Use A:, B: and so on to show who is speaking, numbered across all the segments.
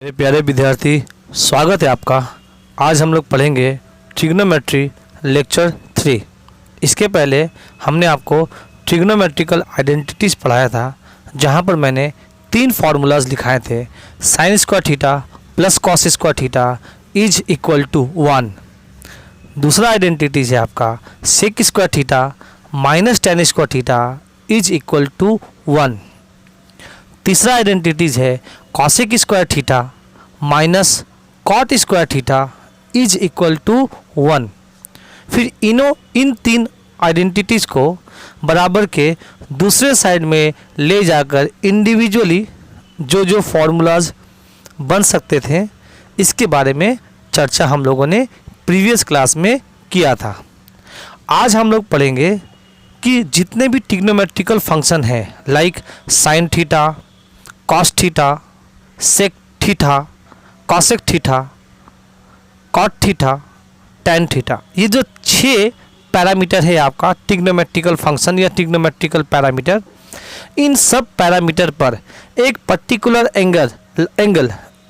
A: मेरे प्यारे विद्यार्थी, स्वागत है आपका। आज हम लोग पढ़ेंगे ट्रिग्नोमेट्री लेक्चर 3। इसके पहले हमने आपको ट्रिग्नोमेट्रिकल आइडेंटिटीज़ पढ़ाया था, जहां पर मैंने 3 फार्मूलाज लिखाए थे। Sine square theta plus cos square theta is equal to 1। दूसरा आइडेंटिटीज़ है आपका sec square theta minus tan square theta is equal to 1। तीसरा आइडेंटिटीज़ है cosec square theta minus cot square theta is equal to 1। फिर इन 3 identities को बराबर के दूसरे साइड में ले जाकर इंडिविजुअली जो फॉर्मूलाज बन सकते थे, इसके बारे में चर्चा हम लोगों ने प्रीवियस क्लास में किया था। आज हम लोग पढ़ेंगे कि जितने भी ट्रिग्नोमेट्रिकल फंक्शन हैं, like sine theta, cos theta, sec theta, cosec theta, cot theta, tan theta, ये जो 6 पैरामीटर है आपका ट्रिग्नोमेट्रिकल फंक्शन या ट्रिग्नोमेट्रिकल पैरामीटर, इन सब पैरामीटर पर एक particular angle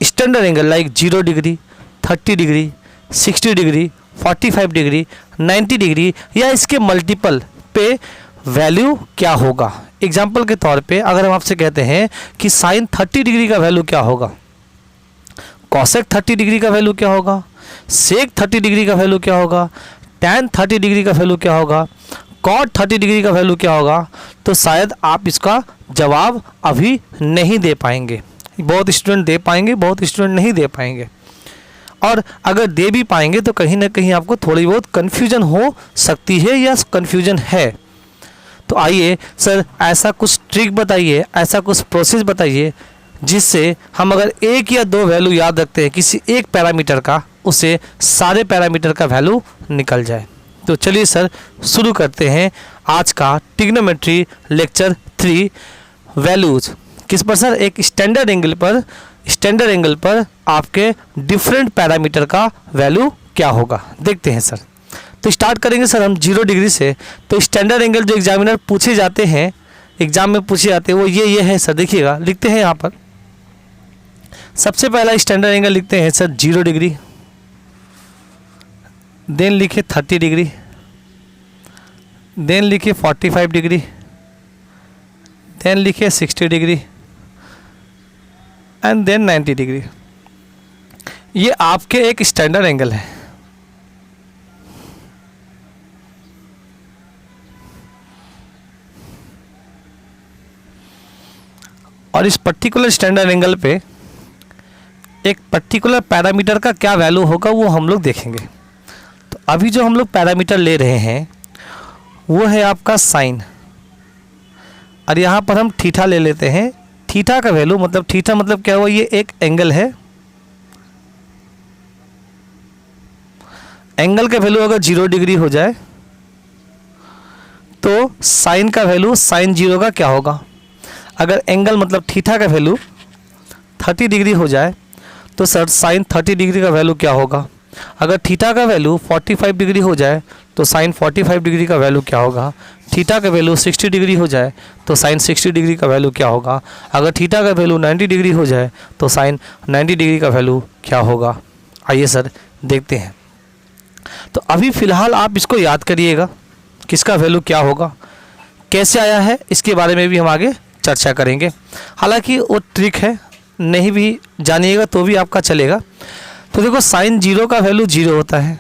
A: standard angle like 0 degree, 30 degree, 60 degree, 45 degree, 90 degree या इसके मल्टीपल पे वैल्यू क्या होगा। एग्जाम्पल के तौर पे अगर हम आपसे कहते हैं कि साइन 30 डिग्री का वैल्यू क्या होगा, कॉसेक 30 डिग्री का वैल्यू क्या होगा, सेक 30 डिग्री का वैल्यू क्या होगा, टैन 30 डिग्री का वैल्यू क्या होगा, कॉट 30 डिग्री का वैल्यू क्या होगा, तो शायद आप इसका जवाब अभी नहीं दे पाएंगे। बहुत स्टूडेंट दे पाएंगे, बहुत स्टूडेंट नहीं दे पाएंगे, और अगर दे भी पाएंगे तो कहीं ना कहीं आपको थोड़ी बहुत कन्फ्यूजन हो सकती है या कन्फ्यूजन है। तो आइए सर, ऐसा कुछ ट्रिक बताइए, ऐसा कुछ प्रोसेस बताइए जिससे हम अगर एक या दो वैल्यू याद रखते हैं किसी एक पैरामीटर का, उससे सारे पैरामीटर का वैल्यू निकल जाए। तो चलिए सर, शुरू करते हैं आज का ट्रिग्नोमेट्री लेक्चर 3। वैल्यूज किस पर सर? एक स्टैंडर्ड एंगल पर आपके डिफरेंट पैरामीटर का वैल्यू क्या होगा, देखते हैं सर। तो स्टार्ट करेंगे सर हम 0 डिग्री से। तो स्टैंडर्ड एंगल जो एग्जामिनर पूछे जाते हैं, एग्जाम में पूछे जाते हैं, वो ये है सर। देखिएगा, लिखते हैं यहाँ पर सबसे पहला स्टैंडर्ड एंगल लिखते हैं सर 0 डिग्री, देन लिखिए 30 डिग्री, देन लिखिए 45 डिग्री, देन लिखिए 60 डिग्री एंड देन 90 डिग्री। ये आपके एक स्टैंडर्ड एंगल है। और इस पर्टिकुलर स्टैंडर्ड एंगल पे एक पर्टिकुलर पैरामीटर का क्या वैल्यू होगा वो हम लोग देखेंगे। तो अभी जो हम लोग पैरामीटर ले रहे हैं वो है आपका साइन, और यहाँ पर हम थीटा ले लेते हैं। थीटा का वैल्यू मतलब थीटा मतलब क्या हुआ, ये एक एंगल है। एंगल का वैल्यू अगर 0 डिग्री हो जाए तो साइन का वैल्यू साइन 0 का क्या होगा। अगर एंगल मतलब थीटा का वैल्यू 30 डिग्री हो जाए तो सर साइन 30 डिग्री का वैल्यू क्या होगा। अगर थीटा का वैल्यू 45 डिग्री हो जाए तो साइन 45 डिग्री का वैल्यू क्या होगा। थीटा का वैल्यू 60 डिग्री हो जाए तो साइन 60 डिग्री का वैल्यू क्या होगा। अगर थीटा का वैल्यू 90 डिग्री हो जाए तो साइन 90 डिग्री का वैल्यू क्या होगा। आइए सर देखते हैं। तो अभी फ़िलहाल आप इसको याद करिएगा, किसका वैल्यू क्या होगा, कैसे आया है, इसके बारे में भी हम आगे चर्चा करेंगे। हालांकि वो ट्रिक है, नहीं भी जानिएगा तो भी आपका चलेगा। तो देखो, साइन 0 का वैल्यू 0 होता है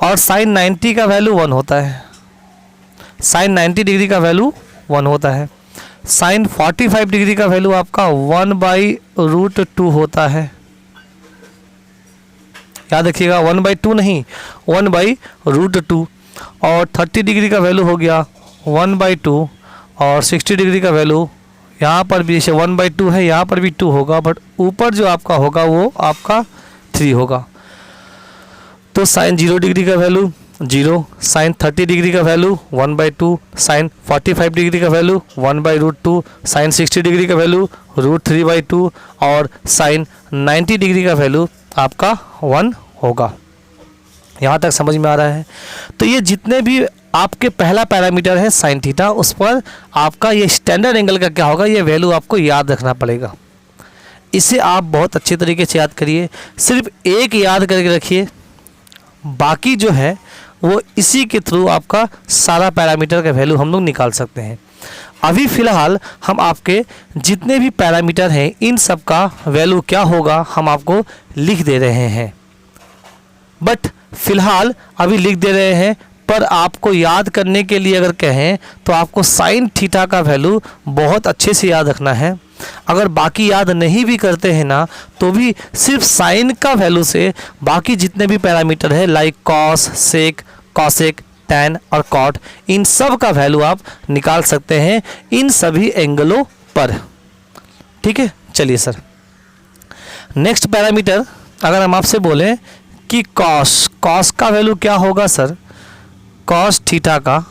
A: और साइन 90 का वैल्यू 1 होता है। साइन 90 डिग्री का वैल्यू 1 होता है। साइन 45 डिग्री का वैल्यू आपका 1/√2 होता है। याद रखिएगा, 1/2 नहीं, 1/√2। और 30 डिग्री का वैल्यू हो गया 1/2, और 60 डिग्री का वैल्यू यहाँ पर भी जैसे 1/2 है, यहाँ पर भी 2 होगा, बट ऊपर जो आपका होगा वो आपका 3 होगा। तो साइन 0 डिग्री का वैल्यू 0, साइन 30 डिग्री का वैल्यू 1/2, साइन 45 डिग्री का वैल्यू 1/√2, साइन 60 डिग्री का वैल्यू √3/2 और साइन 90 डिग्री का वैल्यू आपका 1 होगा। यहाँ तक समझ में आ रहा है। तो ये जितने भी आपके पहला पैरामीटर है साइन थीटा, उस पर आपका ये स्टैंडर्ड एंगल का क्या होगा, ये वैल्यू आपको याद रखना पड़ेगा। इसे आप बहुत अच्छे तरीके से याद करिए, सिर्फ एक याद करके रखिए, बाकी जो है वो इसी के थ्रू आपका सारा पैरामीटर का वैल्यू हम लोग निकाल सकते हैं। अभी फ़िलहाल हम आपके जितने भी पैरामीटर हैं इन सब का वैल्यू क्या होगा हम आपको लिख दे रहे हैं, बट फ़िलहाल अभी लिख दे रहे हैं, पर आपको याद करने के लिए अगर कहें तो आपको साइन थीटा का वैल्यू बहुत अच्छे से याद रखना है। अगर बाकी याद नहीं भी करते हैं ना तो भी सिर्फ साइन का वैल्यू से बाकी जितने भी पैरामीटर है लाइक कॉस, सेक, कॉसेक, टैन और कॉट, इन सब का वैल्यू आप निकाल सकते हैं इन सभी एंगलों पर। ठीक है, चलिए सर नेक्स्ट पैरामीटर अगर हम आपसे बोलें कि कॉस का वैल्यू क्या होगा सर, कॉस थीटा का,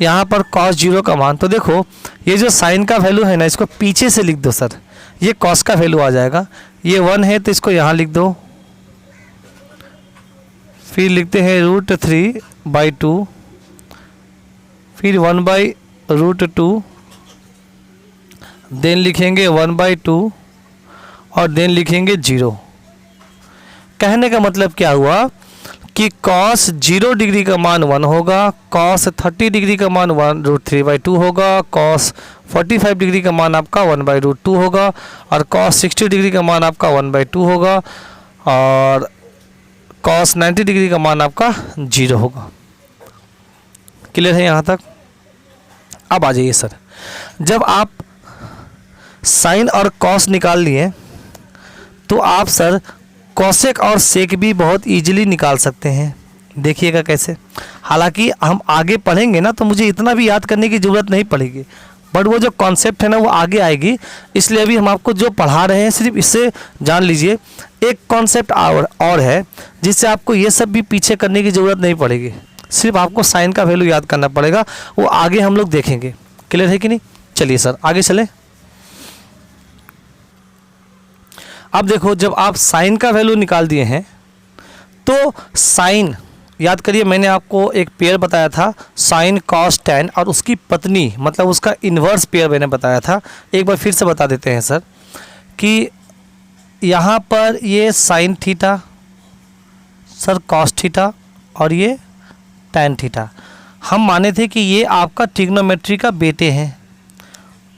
A: यहाँ पर कॉस 0 का मान, तो देखो ये जो साइन का वैल्यू है ना इसको पीछे से लिख दो सर, ये कॉस का वैल्यू आ जाएगा, ये 1 है तो इसको यहाँ लिख दो, फिर लिखते हैं √3/2, फिर 1/√2, देन लिखेंगे 1/2 और देन लिखेंगे 0। कहने का मतलब क्या हुआ कि cos 0 डिग्री का मान 1 होगा, cos 30 डिग्री का मान 1√3/2 होगा, cos 45 डिग्री का मान आपका 1/√2 होगा और cos 60 डिग्री का मान आपका 1/2 होगा और cos 90 डिग्री का मान आपका 0 होगा। क्लियर है यहाँ तक? अब आ जाइए सर, जब आप साइन और cos निकाल लिए तो आप सर कॉसेक और सेक भी बहुत इजीली निकाल सकते हैं। देखिएगा कैसे, हालांकि हम आगे पढ़ेंगे ना तो मुझे इतना भी याद करने की ज़रूरत नहीं पड़ेगी, बट वो जो कॉन्सेप्ट है ना वो आगे आएगी, इसलिए अभी हम आपको जो पढ़ा रहे हैं सिर्फ इससे जान लीजिए। एक कॉन्सेप्ट और है जिससे आपको ये सब भी पीछे करने की ज़रूरत नहीं पड़ेगी, सिर्फ आपको साइन का वैल्यू याद करना पड़ेगा, वो आगे हम लोग देखेंगे। क्लियर है कि नहीं? चलिए सर आगे चलें। अब देखो, जब आप साइन का वैल्यू निकाल दिए हैं तो साइन याद करिए, मैंने आपको एक पेयर बताया था साइन कॉस टैन और उसकी पत्नी मतलब उसका इन्वर्स पेयर मैंने बताया था। एक बार फिर से बता देते हैं सर कि यहाँ पर ये sine theta sir, cos theta और ये टैन थीटा, हम माने थे कि ये आपका ट्रिग्नोमेट्री का बेटे हैं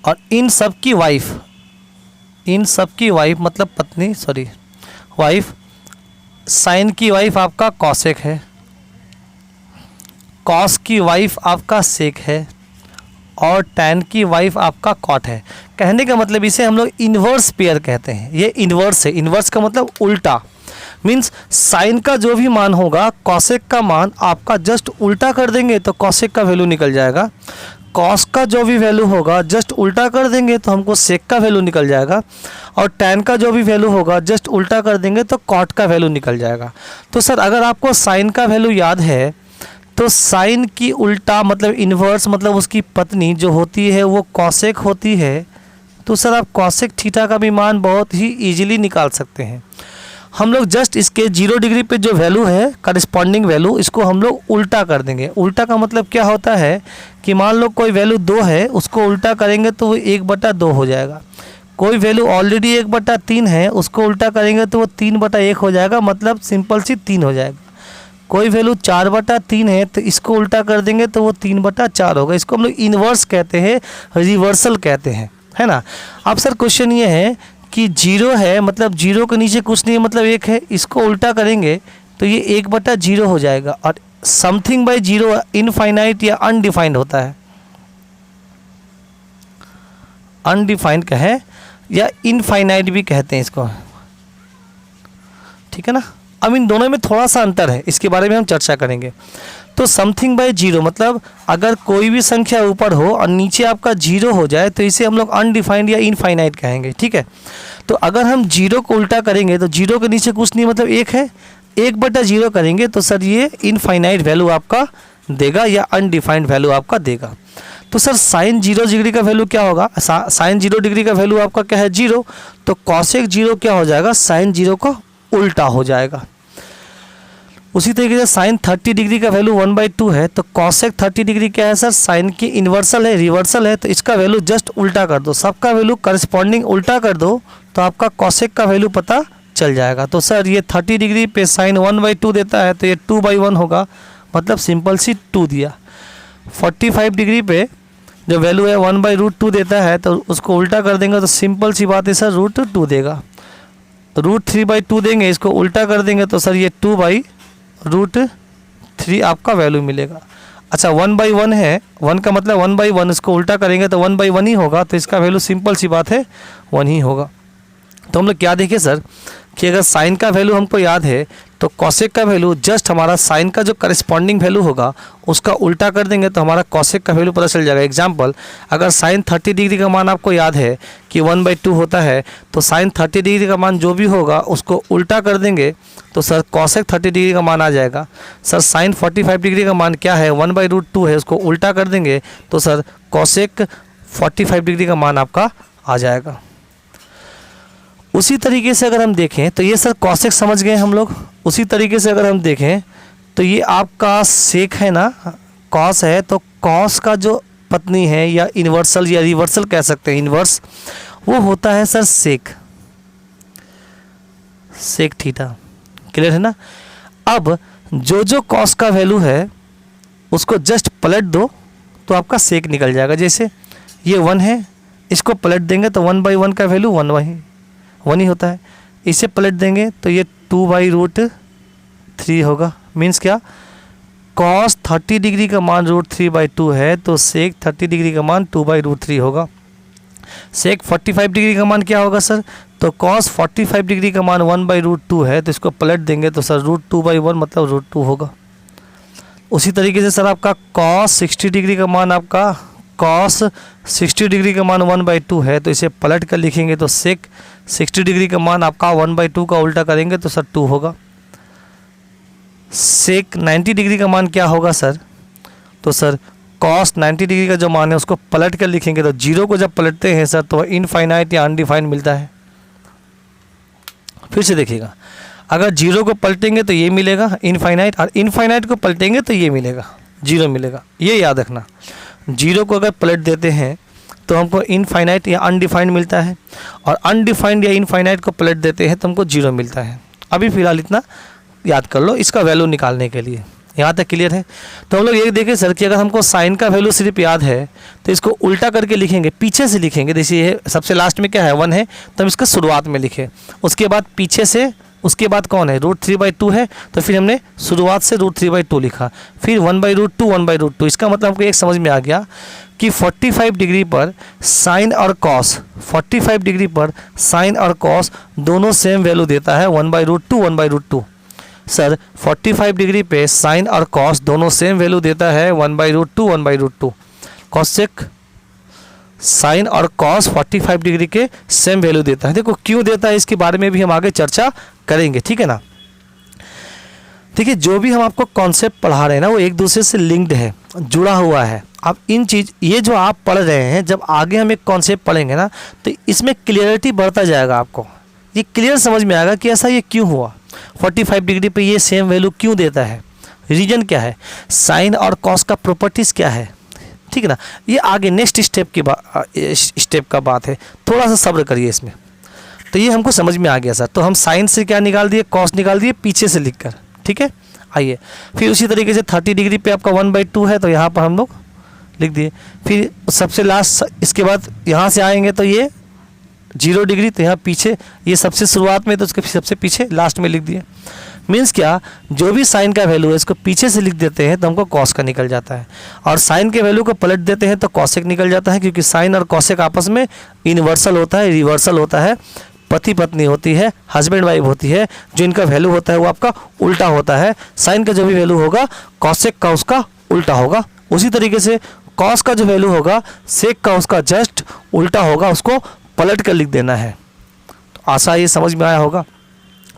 A: और इन सब की वाइफ मतलब पत्नी, सॉरी वाइफ, साइन की वाइफ आपका कॉसेक है, कॉस की वाइफ आपका सेक है और टैन की वाइफ आपका कॉट है। कहने का मतलब इसे हम लोग इन्वर्स पेयर कहते हैं। ये इन्वर्स है, इन्वर्स का मतलब उल्टा, मीन्स साइन का जो भी मान होगा कॉसेक का मान आपका जस्ट उल्टा कर देंगे तो कॉसेक का वैल्यू निकल जाएगा, कॉस का जो भी वैल्यू होगा जस्ट उल्टा कर देंगे तो हमको सेक का वैल्यू निकल जाएगा और टैन का जो भी वैल्यू होगा जस्ट उल्टा कर देंगे तो कॉट का वैल्यू निकल जाएगा। तो सर अगर आपको साइन का वैल्यू याद है तो साइन की उल्टा मतलब इन्वर्स मतलब उसकी पत्नी जो होती है वो कॉसेक होती है, तो सर आप कॉसेक थीटा का भी मान बहुत ही ईजिली निकाल सकते हैं। हम लोग जस्ट इसके 0 डिग्री पे जो वैल्यू है करस्पॉन्डिंग वैल्यू, इसको हम लोग उल्टा कर देंगे। उल्टा का मतलब क्या होता है कि मान लो कोई वैल्यू 2 है, उसको उल्टा करेंगे तो वो 1/2 हो जाएगा। कोई वैल्यू ऑलरेडी 1/3 है, उसको उल्टा करेंगे तो वो 3/1 हो जाएगा, मतलब सिंपल सी 3 हो जाएगा। कोई वैल्यू 4/3 है तो इसको उल्टा कर देंगे तो वो 3/4 होगा। इसको हम लोग इन्वर्स कहते हैं, रिवर्सल कहते हैं, है ना। अब सर क्वेश्चन ये है कि 0 है मतलब 0 के नीचे कुछ नहीं है मतलब 1 है, इसको उल्टा करेंगे तो ये 1/0 हो जाएगा और समथिंग बाय 0 इनफाइनाइट या अनडिफाइंड होता है। अनडिफाइंड कहें या इनफाइनाइट भी कहते हैं इसको, ठीक है ना। अब इन दोनों में थोड़ा सा अंतर है, इसके बारे में हम चर्चा करेंगे। तो समथिंग बाय 0 मतलब अगर कोई भी संख्या ऊपर हो और नीचे आपका 0 हो जाए तो इसे हम लोग अनडिफाइंड या इनफाइनाइट कहेंगे, ठीक है। तो अगर हम 0 को उल्टा करेंगे तो 0 के नीचे कुछ नहीं मतलब 1 है, 1/0 करेंगे तो सर ये इनफाइनाइट वैल्यू आपका देगा या अनडिफाइंड वैल्यू आपका देगा। तो सर साइन 0 डिग्री का वैल्यू क्या होगा? साइन 0 डिग्री का वैल्यू आपका क्या है? 0। तो कॉसेक 0 क्या हो जाएगा? साइन 0 का उल्टा हो जाएगा। उसी तरीके से साइन 30 डिग्री का वैल्यू 1/2 है, तो कॉसेक 30 डिग्री क्या है सर, साइन की इन्वर्सल है, रिवर्सल है, तो इसका वैल्यू जस्ट उल्टा कर दो, सबका वैल्यू करस्पॉन्डिंग उल्टा कर दो तो आपका कॉसेक का वैल्यू पता चल जाएगा। तो सर ये 30 डिग्री पे साइन 1/2 देता है तो ये 2/1 होगा, मतलब सिंपल सी 2 दिया। 45 डिग्री पे जो वैल्यू है 1/√2 देता है तो उसको उल्टा कर देंगे तो सिंपल सी बात है सर √2 देगा। √3/2 देंगे, इसको उल्टा कर देंगे तो सर ये 2/√3 आपका वैल्यू मिलेगा। अच्छा 1/1 है, 1 का मतलब 1/1, इसको उल्टा करेंगे तो 1/1 ही होगा, तो इसका वैल्यू सिंपल सी बात है 1 ही होगा। तो हम लोग क्या देखें सर कि अगर साइन का वैल्यू हमको याद है तो कॉसेक का वैल्यू जस्ट हमारा साइन का जो करस्पॉन्डिंग वैल्यू होगा उसका उल्टा कर देंगे तो हमारा कॉसेक का वैल्यू पता चल जाएगा। एग्जांपल, अगर साइन 30 डिग्री का मान आपको याद है कि 1/2 होता है, तो साइन 30 डिग्री का मान जो भी होगा उसको उल्टा कर देंगे तो सर कॉसेक 30 डिग्री का मान आ जाएगा। सर साइन 45 डिग्री का मान क्या है, 1/√2 है, उसको उल्टा कर देंगे तो सर कॉसेक 45 डिग्री का मान आपका आ जाएगा। उसी तरीके से अगर हम देखें तो ये सर कॉसेक समझ गए हम लोग। उसी तरीके से अगर हम देखें तो ये आपका सेक है ना, कॉस है, तो कॉस का जो पत्नी है या इन्वर्सल या रिवर्सल कह सकते हैं, इन्वर्स, वो होता है sir sec, sec theta. Clear है ना। अब जो कॉस का वैल्यू है उसको जस्ट पलट दो तो आपका सेक निकल जाएगा। जैसे ये 1 है, इसको पलट देंगे तो 1/1 का वैल्यू 1 ही होता है। इसे पलट देंगे तो ये 2/√3 होगा। मीन्स क्या, कॉस 30 डिग्री का मान √3/2 है तो सेक 30 डिग्री का मान 2/√3 होगा। सेक 45 डिग्री का मान क्या होगा सर, तो कॉस 45 डिग्री का मान 1/√2 है, तो इसको पलट देंगे तो सर √2/1 मतलब √2 होगा। उसी तरीके से सर आपका कॉस 60 डिग्री का मान आपका कॉस 60 डिग्री का मान 1/2 है, तो इसे पलट कर लिखेंगे तो सेक 60 डिग्री का मान आपका 1/2 का उल्टा करेंगे तो सर 2 होगा। सेक 90 डिग्री का मान क्या होगा सर, तो सर कॉस 90 डिग्री का जो मान है उसको पलट कर लिखेंगे तो 0 को जब पलटते हैं सर तो इनफाइनाइट या अनडिफाइंड मिलता है। फिर से देखिएगा, अगर 0 को पलटेंगे तो ये मिलेगा इनफाइनाइट, और इनफाइनाइट को पलटेंगे तो ये मिलेगा 0 मिलेगा। ये याद रखना, 0 को अगर पलट देते हैं तो हमको इनफाइनाइट या अनडिफाइंड मिलता है, और अनडिफाइंड या इनफाइनाइट को पलट देते हैं तो हमको 0 मिलता है। अभी फ़िलहाल इतना याद कर लो इसका वैल्यू निकालने के लिए। यहाँ तक क्लियर है। तो हम लोग ये देखें सर कि अगर हमको साइन का वैल्यू सिर्फ याद है तो इसको उल्टा करके लिखेंगे, पीछे से लिखेंगे। जैसे ये सबसे लास्ट में क्या है 1 है, तो हम इसका शुरुआत में लिखे, उसके बाद पीछे से, उसके बाद कौन है √3/2 है, तो फिर हमने शुरुआत से √3/2 लिखा, फिर 1/√2 1/√2। इसका मतलब हमको एक समझ में आ गया कि 45 डिग्री पर साइन और कॉस, 45 डिग्री पर साइन और कॉस दोनों सेम वैल्यू देता है 1/√2 1/√2। सर 45 डिग्री पे साइन और कॉस दोनों सेम वैल्यू देता है 1/√2 1/√2। कॉसेक साइन और कॉस 45 डिग्री के सेम वैल्यू देता है। देखो क्यों देता है इसके बारे में भी हम आगे चर्चा करेंगे, ठीक है ना। देखिए जो भी हम आपको कॉन्सेप्ट पढ़ा रहे हैं ना वो एक दूसरे से लिंक्ड है, जुड़ा हुआ है। अब इन चीज़ ये जो आप पढ़ रहे हैं, जब आगे हम एक कॉन्सेप्ट पढ़ेंगे ना तो इसमें क्लियरिटी बढ़ता जाएगा, आपको ये क्लियर समझ में आएगा कि ऐसा ये क्यों हुआ, 45 डिग्री पे ये सेम वैल्यू क्यों देता है, रीजन क्या है, साइन और कॉस का प्रॉपर्टीज़ क्या है, ठीक है ना। ये आगे नेक्स्ट स्टेप का बात है, थोड़ा सा सब्र करिए इसमें। तो ये हमको समझ में आ गया सर। तो हम साइन से क्या निकाल दिए, कॉस निकाल दिए पीछे से लिखकर, ठीक है। आइए फिर उसी तरीके से 30 डिग्री पे आपका 1/2 है तो यहाँ पर हम लोग लिख दिए। फिर सबसे लास्ट इसके बाद यहाँ से आएंगे तो ये 0 डिग्री, तो यहाँ पीछे ये सबसे शुरुआत में तो उसके सबसे पीछे लास्ट में लिख दिए। मीन्स क्या, जो भी साइन का वैल्यू है इसको पीछे से लिख देते हैं तो हमको कॉस का निकल जाता है, और साइन के वैल्यू को पलट देते हैं तो कॉसेक निकल जाता है, क्योंकि साइन और कॉसेक आपस में इन्वर्सल होता है, रिवर्सल होता है, पति पत्नी होती है, हस्बैंड वाइफ होती है। जो इनका वैल्यू होता है वो आपका उल्टा होता है। साइन का जो भी वैल्यू होगा कॉसेक का उसका उल्टा होगा। उसी तरीके से कॉस का जो वैल्यू होगा सेक का उसका जस्ट उल्टा होगा, उसको पलट कर लिख देना है। तो आशा ये समझ में आया होगा।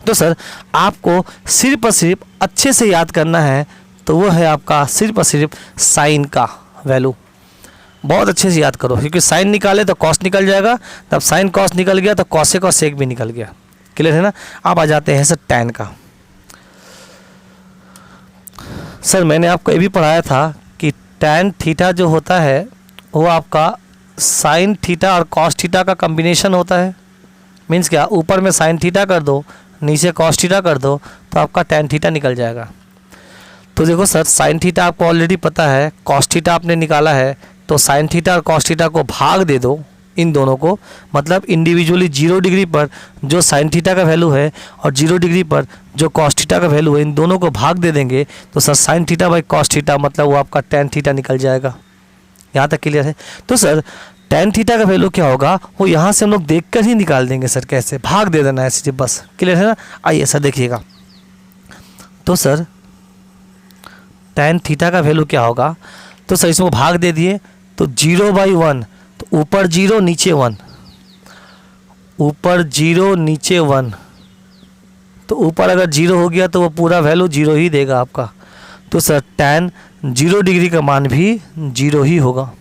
A: तो सर आपको सिर्फ और सिर्फ अच्छे से याद करना है तो वो है आपका सिर्फ और सिर्फ साइन का वैल्यू। बहुत अच्छे से याद करो, क्योंकि साइन निकाले तो कॉस निकल जाएगा, तब साइन कॉस निकल गया तो कॉसेक और सेक भी निकल गया। क्लियर है ना। अब आ जाते हैं सर टैन का। सर मैंने आपको ये भी पढ़ाया था कि tan थीटा जो होता है वो आपका sin थीटा और cos थीटा का कम्बिनेशन होता है। मीन्स क्या, ऊपर में sin थीटा कर दो, नीचे cos थीटा कर दो, तो आपका tan थीटा निकल जाएगा। तो देखो सर, sin थीटा आपको ऑलरेडी पता है, cos थीटा आपने निकाला है, तो sin थीटा और cos थीटा को भाग दे दो इन दोनों को, मतलब इंडिविजुअली 0 डिग्री पर जो sin थीटा का वैल्यू है और 0 डिग्री पर जो cos थीटा का वैल्यू है, इन दोनों को भाग दे देंगे तो sir sin theta by cos theta मतलब वो आपका tan थीटा निकल जाएगा। यहाँ तक क्लियर है? तो सर tan थीटा का वैल्यू क्या होगा वो यहाँ से हम लोग देख कर ही निकाल देंगे सर। कैसे? भाग दे देना है ऐसे, बस। क्लियर है ना? आइए सर देखिएगा। तो सर tan थीटा का वैल्यू क्या होगा, तो सर इसमें भाग दे दिए तो 0/1, तो ऊपर 0 नीचे 1, ऊपर 0 नीचे 1, तो ऊपर अगर 0 हो गया तो वो पूरा वैल्यू 0 ही देगा आपका। तो सर tan 0 डिग्री का मान भी 0 ही होगा।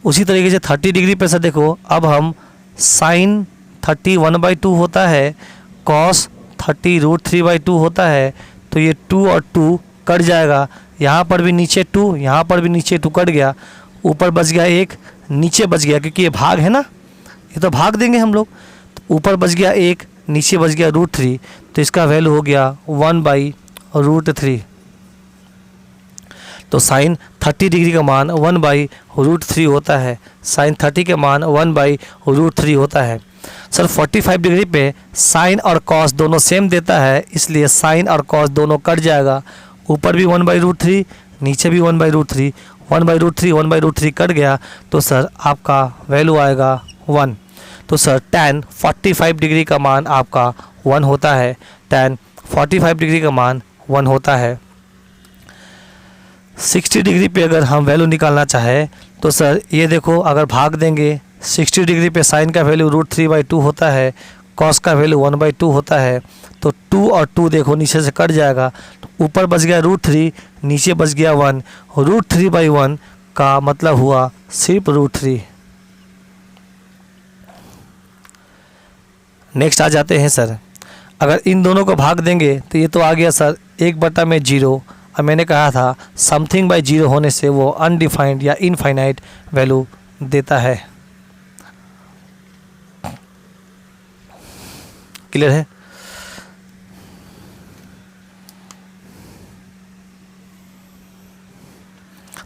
A: उसी तरीके से 30 डिग्री पे सर देखो, अब हम sin 30 1/2 होता है, cos 30 √3/2 होता है, तो ये 2 और 2 कट जाएगा। यहाँ पर भी नीचे 2, यहाँ पर भी नीचे 2 कट गया, ऊपर बच गया 1, नीचे बच गया, क्योंकि ये भाग है ना, ये तो भाग देंगे हम लोग। तो ऊपर बच गया 1, नीचे बच गया √3, तो इसका वैल्यू हो गया 1/√3। तो sin 30 डिग्री का मान 1/√3 होता है, sin 30 के मान 1/√3 होता है। सर 45 डिग्री पे sin और cos दोनों सेम देता है, इसलिए sin और cos दोनों कट जाएगा। ऊपर भी 1/√3, नीचे भी 1/√3, 1/√3 कट गया, तो सर आपका वैल्यू आएगा 1। तो सर tan 45 डिग्री का मान आपका 1 होता है, tan 45 डिग्री का मान 1 होता है। 60 डिग्री पे अगर हम वैल्यू निकालना चाहे तो सर ये देखो, अगर भाग देंगे 60 डिग्री पे sin का वैल्यू √3/2 होता है, cos का वैल्यू 1/2 होता है, तो 2 और 2 देखो नीचे से कट जाएगा, तो ऊपर बच गया √3, नीचे बच गया 1, √3/1 का मतलब हुआ सिर्फ √3। नेक्स्ट आ जाते हैं सर, अगर इन दोनों को भाग देंगे तो ये तो आ गया सर 1/0। अब मैंने कहा था समथिंग बाय 0 होने से वो अनडिफाइंड या इनफाइनाइट वैल्यू देता है। क्लियर है?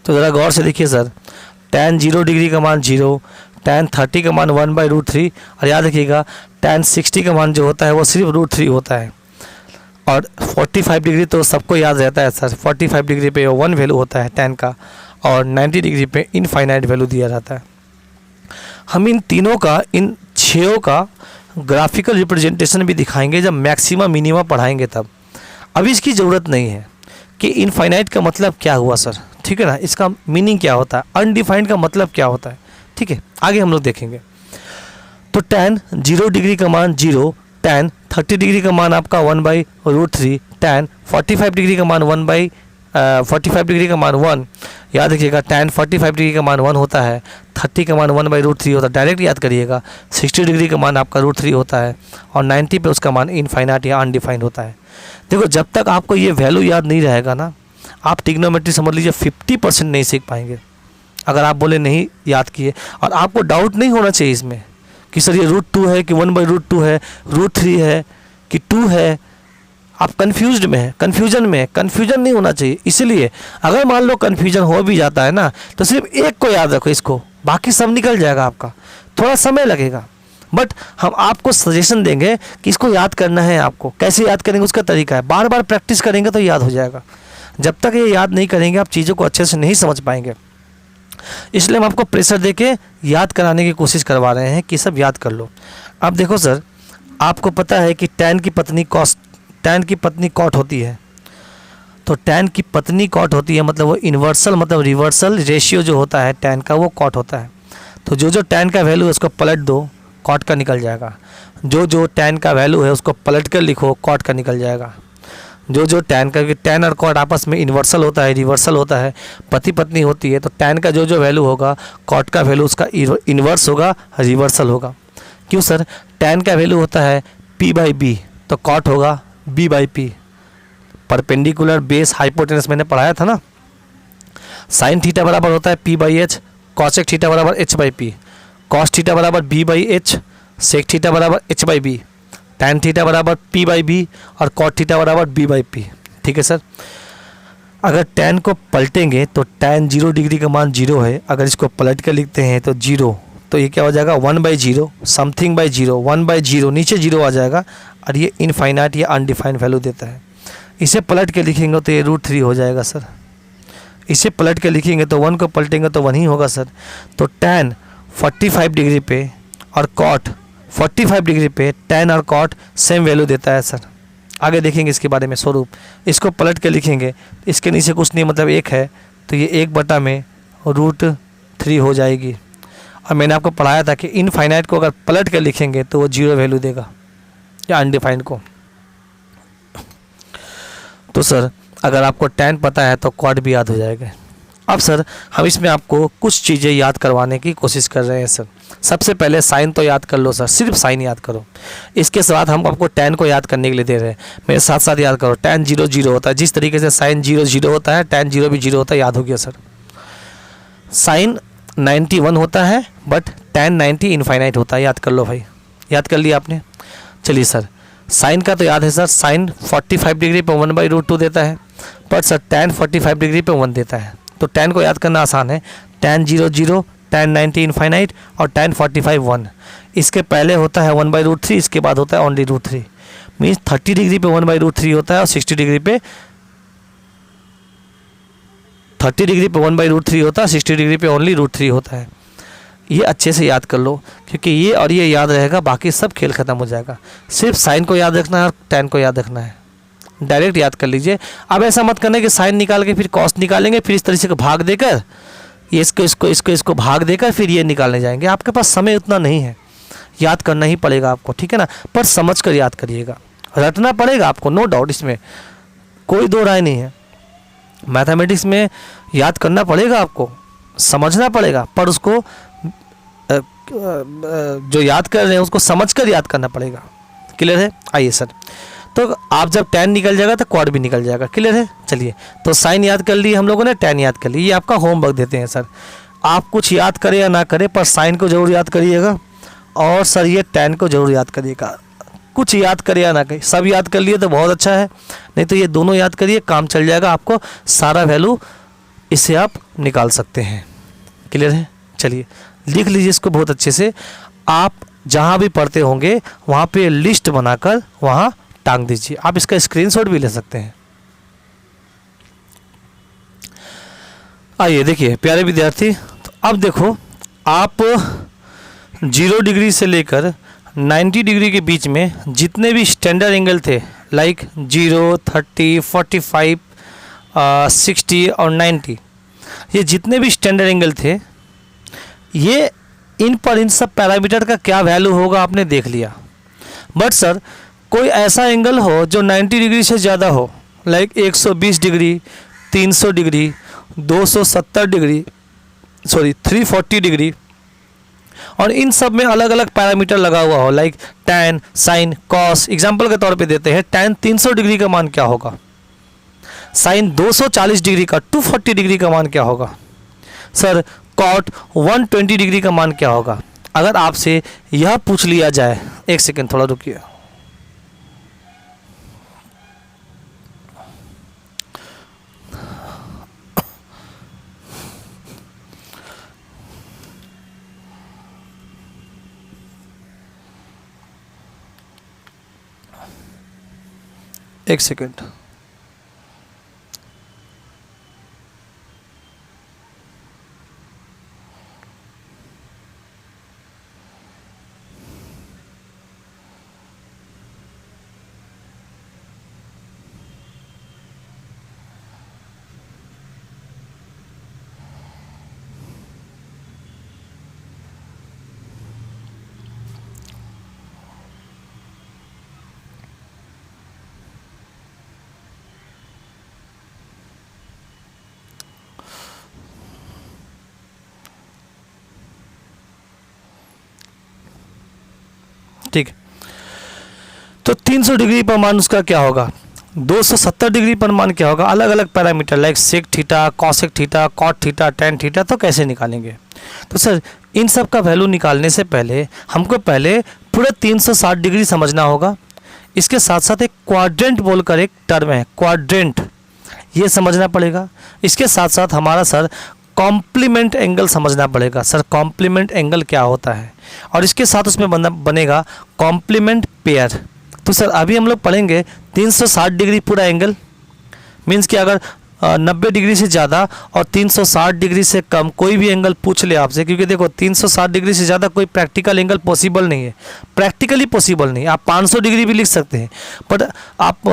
A: तो ज़रा गौर से देखिए सर, tan 0 डिग्री का मान 0, tan 30 का मान 1/√3, और याद रखिएगा tan 60 का मान जो होता है वो सिर्फ √3 होता है। और 45 डिग्री तो सबको याद रहता है सर, 45 डिग्री पे 1 वैल्यू होता है tan का, और 90 डिग्री पे इनफाइनाइट वैल्यू दिया जाता है। हम इन तीनों का, इन 6 का ग्राफिकल रिप्रेजेंटेशन भी दिखाएंगे जब मैक्सिमम मिनिमम पढ़ाएंगे तब। अभी इसकी ज़रूरत नहीं है कि इनफाइनाइट का मतलब क्या हुआ सर, ठीक है ना, इसका मीनिंग क्या होता है, अनडिफाइंड का मतलब क्या होता है, ठीक है, आगे हम लोग देखेंगे। तो tan 0 डिग्री का मान 0, tan 30 डिग्री का मान आपका 1/√3, tan 45 डिग्री का मान 45 डिग्री का मान 1। याद रखिएगा tan 45 डिग्री का मान 1 होता है, 30 का मान 1/√3 होता है, डायरेक्ट याद करिएगा। 60 डिग्री का मान आपका √3 होता है, और 90 पे उसका मान इनफाइनाइट या अनडिफाइंड होता है। देखो जब तक आपको ये वैल्यू याद नहीं रहेगा ना, आप ट्रिग्नोमेट्री समझ लीजिए 50% नहीं सीख पाएंगे। अगर आप बोले नहीं याद किए, और आपको डाउट नहीं होना चाहिए इसमें कि सर ये √2 है कि 1/√2 है, √3 है कि 2 है, आप कन्फ्यूज्ड में है, कन्फ्यूजन नहीं होना चाहिए। इसलिए अगर मान लो कन्फ्यूजन हो भी जाता है ना, तो सिर्फ एक को याद रखो, इसको, बाकी सब निकल जाएगा आपका। थोड़ा समय लगेगा, बट हम आपको सजेशन देंगे कि इसको याद करना है। आपको कैसे याद करेंगे उसका तरीका है, बार बार प्रैक्टिस करेंगे तो याद हो जाएगा। जब तक ये याद नहीं करेंगे आप चीज़ों को अच्छे से नहीं समझ पाएंगे। इसलिए हम आपको प्रेशर देके याद कराने की कोशिश करवा रहे हैं कि सब याद कर लो। अब देखो सर, आपको पता है कि tan की पत्नी cot होती है, तो tan की पत्नी cot होती है मतलब वो इन्वर्सल, मतलब रिवर्सल रेशियो जो होता है tan का वो cot होता है। तो जो tan का वैल्यू है उसको पलट दो, cot का निकल जाएगा। जो tan का वैल्यू है उसको पलट कर लिखो, cot का निकल जाएगा। जो tan का, tan और cot आपस में इन्वर्सल होता है, रिवर्सल होता है, पति पत्नी होती है, तो tan का जो वैल्यू होगा cot का वैल्यू उसका इन्वर्स होगा, रिवर्सल होगा। क्यों सर? tan का वैल्यू होता है P/B, तो cot होगा B/P। परपेंडिकुलर बेस हाइपोटेनस मैंने पढ़ाया था ना। साइन थीटा बराबर होता है P by H, cosec theta बराबर H by P, cos theta बराबर B by H, sec theta बराबर H by B, tan theta बराबर पी बाई बी और कॉट थीटा बराबर बी बाई पी। ठीक है सर। अगर टैन को पलटेंगे तो टैन 0 डिग्री का मान 0 है, अगर इसको पलट कर लिखते हैं तो 0, तो ये क्या हो जाएगा 1/0, समथिंग बाई 0, 1/0, नीचे 0 आ जाएगा और ये इनफाइनाइट या अनडिफाइंड वैल्यू देता है। इसे पलट के लिखेंगे तो ये √3 हो जाएगा सर। इसे पलट के लिखेंगे तो 1 को पलटेंगे तो 1 ही होगा सर। तो टैन 45 डिग्री पे और कॉट 45 डिग्री पे टैन और कॉट सेम वैल्यू देता है सर। आगे देखेंगे इसके बारे में स्वरूप। इसको पलट के लिखेंगे, इसके नीचे कुछ नहीं मतलब 1 है, तो ये 1/√3 हो जाएगी। और मैंने आपको पढ़ाया था कि इनफाइनाइट को अगर पलट के लिखेंगे तो वो 0 वैल्यू देगा या अनडिफाइंड को। तो सर अगर आपको टैन पता है तो कॉट भी याद हो जाएगा। अब सर हम इसमें आपको कुछ चीज़ें याद करवाने की कोशिश कर रहे हैं सर। सबसे पहले साइन तो याद कर लो सर, सिर्फ साइन याद करो। इसके साथ हम आपको टैन को याद करने के लिए दे रहे हैं, मेरे साथ साथ याद करो। टैन 0 0 होता है, जिस तरीके से साइन 0 0 होता है टैन 0 भी 0 होता है, याद हो गया सर। साइन 91 होता है बट टैन 90 इनफाइनाइट होता है, याद कर लो भाई। याद कर लिया आपने। चलिए सर साइन का तो याद है सर, साइन 45 डिग्री पे 1/√2 देता है, बट सर टैन 45 डिग्री पे 1 देता है। तो टैन को याद करना आसान है, टैन 0 0, टैन 90 इनफाइनाइट और टैन 45 1। इसके पहले होता है 1/√3, इसके बाद होता है ओनली √3। मीन्स 30 डिग्री पे 1/√3 होता है और 60 डिग्री पे 30 डिग्री पे 1/√3 होता है, 60 डिग्री पे ओनली √3 होता है। ये अच्छे से याद कर लो क्योंकि ये और ये याद रहेगा, बाकी सब खेल खत्म हो जाएगा। सिर्फ साइन को याद रखना है और टैन को याद रखना है, डायरेक्ट याद कर लीजिए। अब ऐसा मत करना कि साइन निकाल के फिर कॉस निकालेंगे, फिर इस तरीके से भाग देकर ये इसको भाग देकर फिर ये निकालने जाएंगे। आपके पास समय उतना नहीं है, याद करना ही पड़ेगा आपको, ठीक है ना। पर समझ कर याद करिएगा, रटना पड़ेगा आपको, नो डाउट, इसमें कोई दो राय नहीं है। मैथमेटिक्स में याद करना पड़ेगा आपको, समझना पड़ेगा, पर उसको जो याद कर रहे हैं उसको समझ कर याद करना पड़ेगा। क्लियर है। आइए सर, तो आप जब टैन निकल जाएगा तो क्वाड भी निकल जाएगा। क्लियर है। चलिए, तो साइन याद कर लिए हम लोगों ने, टैन याद कर लिए। ये आपका होमवर्क देते हैं सर, आप कुछ याद करें या ना करें पर साइन को जरूर याद करिएगा और सर ये टैन को जरूर याद करिएगा। कुछ याद करें या ना करें, सब याद कर लिए तो बहुत अच्छा है, नहीं तो ये दोनों याद करिए, काम चल जाएगा, आपको सारा वैल्यू इससे आप निकाल सकते हैं। क्लियर है। चलिए लिख लीजिए इसको बहुत अच्छे से। आप जहाँ भी पढ़ते होंगे वहाँ पे लिस्ट बनाकर वहाँ टांग दीजिए। आप इसका स्क्रीनशॉट भी ले सकते हैं। आइए देखिए प्यारे विद्यार्थी, तो अब देखो आप 0 डिग्री से लेकर 90 डिग्री के बीच में जितने भी स्टैंडर्ड एंगल थे, लाइक 0, 30, 45, 60 और 90, ये जितने भी स्टैंडर्ड एंगल थे, ये इन सब पैरामीटर का क्या वैल्यू होगा आपने देख लिया। बट सर कोई ऐसा एंगल हो जो 90 डिग्री से ज़्यादा हो, like 120 degree, 300 degree, 270 degree, 340 degree, और इन सब में अलग अलग पैरामीटर लगा हुआ हो, like tan, sine, cos. Example के तौर पे देते हैं, टैन 300 डिग्री का मान क्या होगा, साइन 240 डिग्री का, 240 डिग्री का मान क्या होगा, सर कॉट 120 डिग्री का मान क्या होगा। अगर आपसे यह पूछ लिया जाए, एक सेकेंड थोड़ा रुकिए, एक सेकेंड। ठीक, तो 300 डिग्री पर मान उसका क्या होगा, 270 डिग्री पर मान क्या होगा, अलग अलग parameter like sec theta, cosec theta, cot theta, tan theta, तो कैसे निकालेंगे। तो सर इन सब का वैल्यू निकालने से पहले हमको पहले पूरा 360 डिग्री समझना होगा। इसके साथ साथ एक क्वाड्रेंट बोलकर एक टर्म है, क्वाड्रेंट, ये समझना पड़ेगा। इसके साथ साथ हमारा सर कॉम्प्लीमेंट एंगल समझना पड़ेगा। सर कॉम्प्लीमेंट एंगल क्या होता है, और इसके साथ उसमें बनेगा कॉम्प्लीमेंट पेयर। तो सर अभी हम लोग पढ़ेंगे 360 डिग्री पूरा एंगल, मीन्स कि अगर 90 डिग्री से ज़्यादा और 360 डिग्री से कम कोई भी एंगल पूछ ले आपसे, क्योंकि देखो 360 डिग्री से ज़्यादा कोई प्रैक्टिकल एंगल पॉसिबल नहीं है, प्रैक्टिकली पॉसिबल नहीं। आप 500 डिग्री भी लिख सकते हैं, बट आप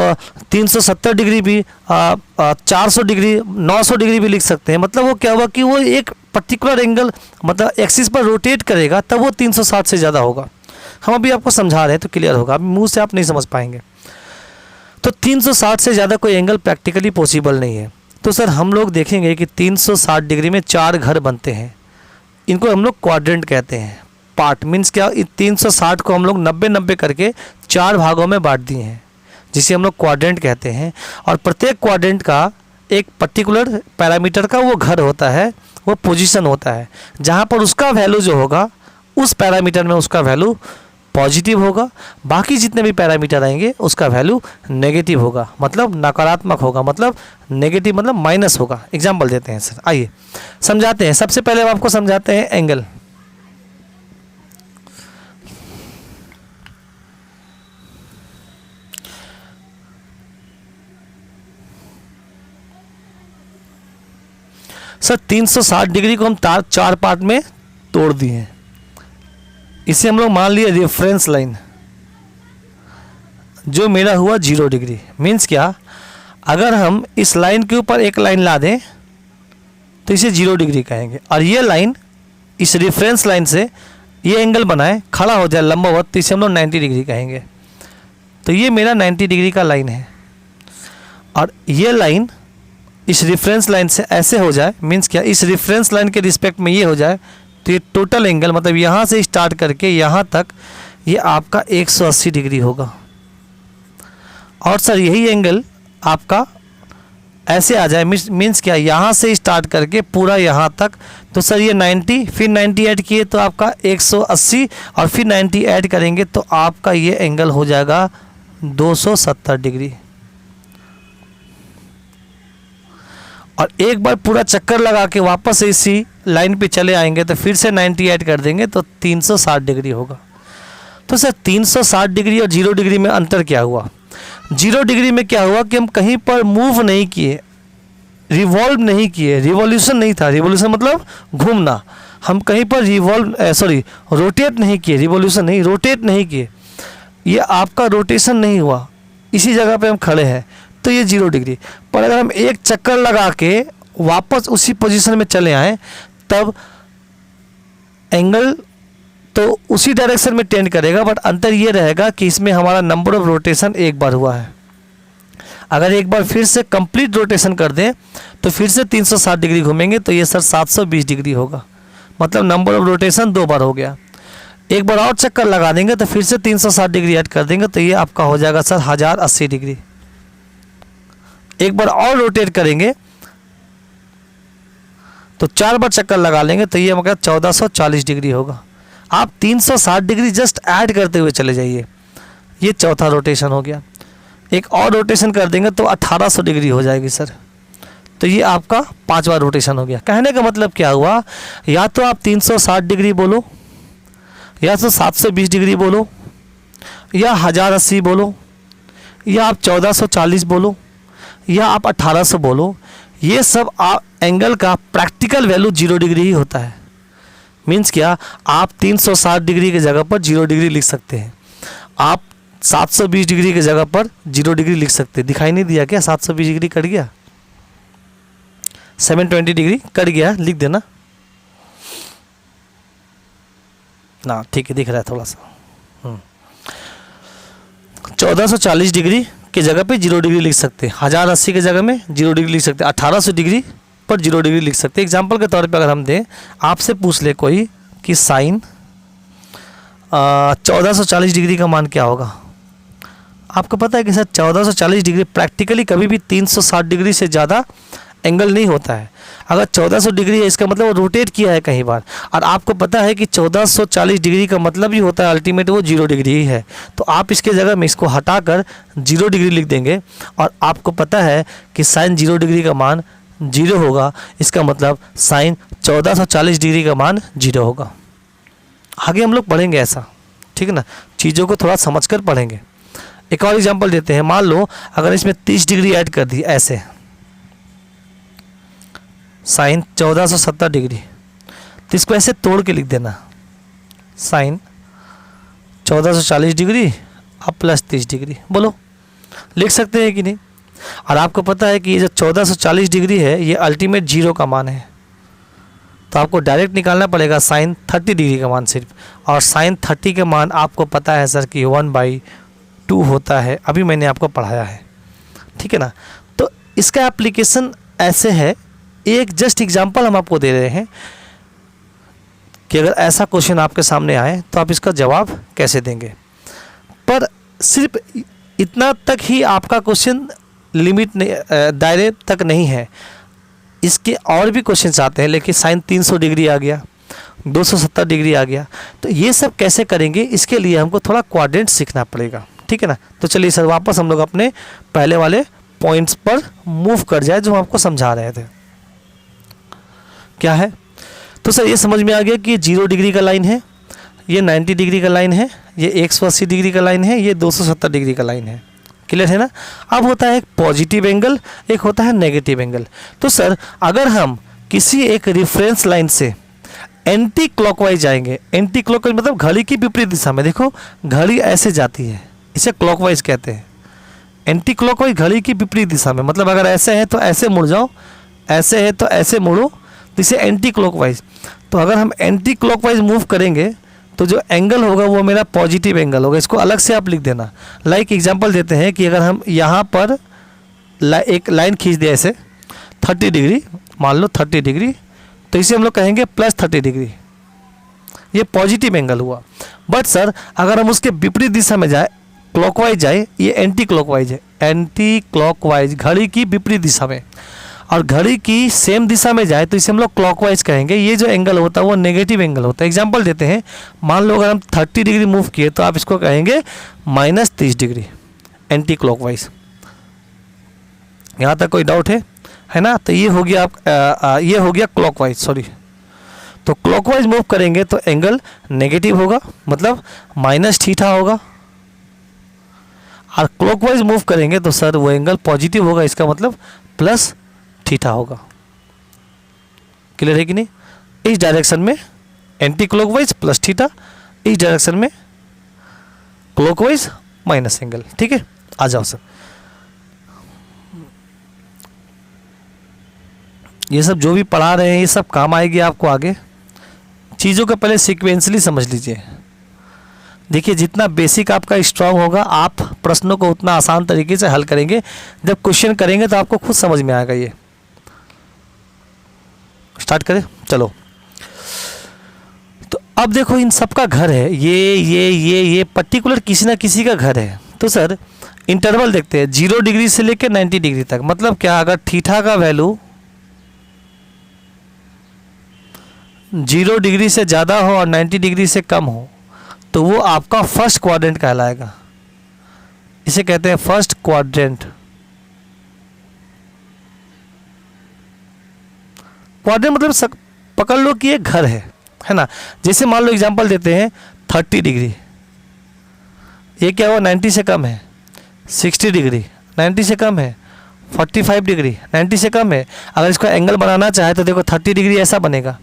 A: 370 डिग्री भी, 400 डिग्री, 900 डिग्री भी लिख सकते हैं। मतलब वो क्या हुआ कि वो एक पर्टिकुलर एंगल मतलब एक्सिस पर रोटेट करेगा, तब वो 360 से ज़्यादा होगा। हम अभी आपको समझा रहे हैं तो क्लियर होगा, अभी मुँह से आप नहीं समझ पाएंगे। तो 360 से ज़्यादा कोई एंगल प्रैक्टिकली पॉसिबल नहीं है। तो सर हम लोग देखेंगे कि 360 डिग्री में 4 घर बनते हैं, इनको हम लोग क्वाड्रेंट कहते हैं। पार्ट मीन्स क्या, 360 को हम लोग 90-90 करके 4 भागों में बांट दिए हैं, जिसे हम लोग क्वाड्रेंट कहते हैं। और प्रत्येक क्वाड्रेंट का एक पर्टिकुलर पैरामीटर का वो घर होता है, वो पोजीशन होता है, जहाँ पर उसका वैल्यू जो होगा उस पैरामीटर में उसका वैल्यू पॉजिटिव होगा, बाकी जितने भी पैरामीटर आएंगे उसका वैल्यू नेगेटिव होगा, मतलब नकारात्मक होगा, मतलब नेगेटिव मतलब माइनस होगा। एग्जाम्पल देते हैं सर, आइए समझाते हैं। सबसे पहले हम आपको समझाते हैं एंगल। सर 360 डिग्री को हम 4 पार्ट में तोड़ दिए हैं। इसे हम लोग मान लिए रेफरेंस लाइन, जो मेरा हुआ 0 डिग्री। मीन्स क्या, अगर हम इस लाइन के ऊपर एक लाइन ला दें तो इसे 0 डिग्री कहेंगे, और ये लाइन इस रेफरेंस लाइन से ये एंगल बनाए खड़ा हो जाए लंबवत, तो इसे हम लोग 90 डिग्री कहेंगे। तो ये मेरा 90 डिग्री का लाइन है, और ये लाइन इस रेफरेंस लाइन से ऐसे हो जाए, मीन्स क्या, इस रेफरेंस लाइन के रिस्पेक्ट में ये हो जाए, तो ये टोटल एंगल मतलब यहाँ से स्टार्ट करके यहाँ तक ये आपका 180 डिग्री होगा। और सर यही एंगल आपका ऐसे आ जाए, मीन्स क्या, यहाँ से स्टार्ट करके पूरा यहाँ तक, तो सर ये 90, फिर 90 ऐड किए तो आपका 180, और फिर 90 ऐड करेंगे तो आपका ये एंगल हो जाएगा 270 डिग्री। और एक बार पूरा चक्कर लगा के वापस इसी लाइन पे चले आएंगे तो फिर से 90 ऐड कर देंगे तो 360 डिग्री होगा। तो सर 360 डिग्री और 0 डिग्री में अंतर क्या हुआ। 0 डिग्री में क्या हुआ कि हम कहीं पर मूव नहीं किए, रिवॉल्व नहीं किए, रिवॉल्यूशन नहीं था। रिवॉल्यूशन मतलब घूमना, हम कहीं पर रोटेट नहीं किए, रिवॉल्यूशन नहीं, रोटेट नहीं किए, ये आपका रोटेशन नहीं हुआ, इसी जगह पे हम खड़े हैं, तो ये 0 डिग्री। पर अगर हम एक चक्कर लगा के वापस उसी पोजीशन में चले आए तब एंगल तो उसी डायरेक्शन में टेंड करेगा, बट अंतर ये रहेगा कि इसमें हमारा नंबर ऑफ रोटेशन एक बार हुआ है। अगर एक बार फिर से कंप्लीट रोटेशन कर दें तो फिर से 360 डिग्री घूमेंगे तो ये सर 720 डिग्री होगा, मतलब नंबर ऑफ रोटेशन 2 बार हो गया। एक बार और चक्कर लगा देंगे तो फिर से 360 डिग्री ऐड कर देंगे तो ये आपका हो जाएगा सर 1080 डिग्री। एक बार और रोटेट करेंगे तो 4 बार चक्कर लगा लेंगे तो ये हमारा 1440 डिग्री होगा। आप 360 डिग्री जस्ट ऐड करते हुए चले जाइए, ये चौथा रोटेशन हो गया। एक और रोटेशन कर देंगे तो 1800 डिग्री हो जाएगी सर, तो ये आपका 5वां रोटेशन हो गया। कहने का मतलब क्या हुआ, या तो आप 360 डिग्री बोलो, या तो 720 डिग्री बोलो, या 1080 बोलो, या आप 1440 बोलो, या आप 1800 बोलो, ये सब एंगल का प्रैक्टिकल वैल्यू 0 डिग्री ही होता है। मीन्स क्या, आप 360 डिग्री की जगह पर 0 डिग्री लिख सकते हैं, आप 720 डिग्री की जगह पर 0 डिग्री लिख सकते हैं। दिखाई नहीं दिया क्या, 720 डिग्री कट गया, 720 डिग्री कट गया, लिख देना ना, ठीक है, दिख रहा है थोड़ा सा। 1440 डिग्री की जगह पे 0 डिग्री लिख सकते हैं, 1080 की जगह में 0 डिग्री लिख सकते हैं, 1800 डिग्री पर 0 डिग्री लिख सकते हैं। एग्जाम्पल के तौर पे अगर हम दें, आपसे पूछ ले कोई कि साइन 1440 डिग्री का मान क्या होगा, आपको पता है कि सर 1440 डिग्री प्रैक्टिकली कभी भी 360 डिग्री से ज़्यादा एंगल नहीं होता है। अगर 1400 डिग्री है इसका मतलब वो रोटेट किया है कई बार, और आपको पता है कि 1440 डिग्री का मतलब ही होता है अल्टीमेट वो 0 डिग्री ही है। तो आप इसके जगह में इसको हटाकर 0 डिग्री लिख देंगे, और आपको पता है कि साइन 0 डिग्री का मान 0 होगा, इसका मतलब साइन 1440 डिग्री का मान 0 होगा। आगे हम लोग पढ़ेंगे ऐसा, ठीक है ना, चीज़ों को थोड़ा समझ कर पढ़ेंगे। एक और एग्जाम्पल देते हैं। मान लो अगर इसमें 30 डिग्री ऐड कर दी ऐसे, साइन 1470 डिग्री, तो इसको ऐसे तोड़ के लिख देना, साइन 1440 डिग्री अब प्लस 30 डिग्री। बोलो लिख सकते हैं कि नहीं? और आपको पता है कि ये जो 1440 डिग्री है ये अल्टीमेट 0 का मान है, तो आपको डायरेक्ट निकालना पड़ेगा साइन 30 डिग्री का मान सिर्फ, और साइन 30 का मान आपको पता है सर कि 1/2 होता है, अभी मैंने आपको पढ़ाया है, ठीक है ना। तो इसका एप्लीकेशन ऐसे है, एक जस्ट एग्जांपल हम आपको दे रहे हैं कि अगर ऐसा क्वेश्चन आपके सामने आए तो आप इसका जवाब कैसे देंगे। पर सिर्फ इतना तक ही आपका क्वेश्चन लिमिट दायरे तक नहीं है, इसके और भी क्वेश्चन आते हैं, लेकिन साइन 300 डिग्री आ गया, 270 डिग्री आ गया, तो ये सब कैसे करेंगे इसके लिए हमको थोड़ा क्वाड्रेंट सीखना पड़ेगा, ठीक है ना। तो चलिए सर वापस हम लोग अपने पहले वाले पॉइंट्स पर मूव कर जाए जो हम आपको समझा रहे थे। क्या है? तो सर ये समझ में आ गया कि ये 0 डिग्री का लाइन है, ये 90 डिग्री का लाइन है, ये 180 डिग्री का लाइन है, ये 270 डिग्री का लाइन है। क्लियर है ना? अब होता है एक पॉजिटिव एंगल, एक होता है नेगेटिव एंगल। तो सर अगर हम किसी एक रेफरेंस लाइन से एंटी क्लॉकवाइज जाएंगे, एंटी क्लॉकवाइज मतलब घड़ी की विपरीत दिशा में, देखो घड़ी ऐसे जाती है, इसे क्लॉकवाइज कहते हैं। एंटी क्लॉकवाइज घड़ी की विपरीत दिशा में, मतलब अगर ऐसे है तो ऐसे मुड़ जाओ, ऐसे है तो ऐसे मुड़ो, तो इसे एंटी क्लॉकवाइज। तो अगर हम एंटी क्लॉकवाइज मूव करेंगे तो जो एंगल होगा वो मेरा पॉजिटिव एंगल होगा, इसको अलग से आप लिख देना। लाइक एग्जांपल देते हैं कि अगर हम यहाँ पर एक लाइन खींच दें ऐसे 30 डिग्री, मान लो 30 डिग्री, तो इसे हम लोग कहेंगे प्लस 30 डिग्री, ये पॉजिटिव एंगल हुआ। बट सर अगर हम उसके विपरीत दिशा में जाए, क्लॉकवाइज जाए, ये एंटी क्लॉकवाइज है, एंटी क्लॉकवाइज घड़ी की विपरीत दिशा में, और घड़ी की सेम दिशा में जाए तो इसे हम लोग क्लॉकवाइज कहेंगे। ये जो एंगल होता है वो नेगेटिव एंगल होता है। एग्जांपल देते हैं, मान लो अगर हम 30 डिग्री मूव किए तो आप इसको कहेंगे -30 डिग्री एंटी क्लॉकवाइज। यहाँ तक कोई डाउट है ना? तो ये हो गया ये हो गया क्लॉकवाइज, सॉरी। तो क्लॉकवाइज मूव करेंगे तो एंगल नेगेटिव होगा, मतलब -θ होगा, और क्लॉकवाइज मूव करेंगे तो सर वो एंगल पॉजिटिव होगा, इसका मतलब +θ होगा। क्लियर है कि नहीं? इस डायरेक्शन में एंटी क्लॉकवाइज +θ, इस डायरेक्शन में क्लॉकवाइज माइनस एंगल। ठीक है, आ जाओ सर। ये सब जो भी पढ़ा रहे हैं ये सब काम आएगी आपको आगे। चीज़ों को पहले सीक्वेंसली समझ लीजिए। देखिए जितना बेसिक आपका स्ट्रांग होगा आप प्रश्नों को उतना आसान तरीके से हल करेंगे। जब क्वेश्चन करेंगे तो आपको खुद समझ में आएगा। ये स्टार्ट करें, चलो। तो अब देखो इन सब का घर है, ये पर्टिकुलर किसी ना किसी का घर है। तो सर इंटरवल देखते हैं 0 डिग्री से लेकर 90 डिग्री तक। मतलब क्या, अगर थीटा का वैल्यू 0 डिग्री से ज़्यादा हो और 90 डिग्री से कम हो तो वो आपका फर्स्ट क्वाड्रेंट कहलाएगा। इसे कहते हैं फर्स्ट क्वाड्रेंट। क्वाड्रेंट मतलब पकड़ लो कि ये घर है ना। जैसे मान लो एग्जांपल देते हैं 30 डिग्री, ये क्या हुआ 90 से कम है, 60 डिग्री 90 से कम है, 45 डिग्री 90 से कम है। अगर इसको एंगल बनाना चाहे तो देखो 30 डिग्री ऐसा बनेगा,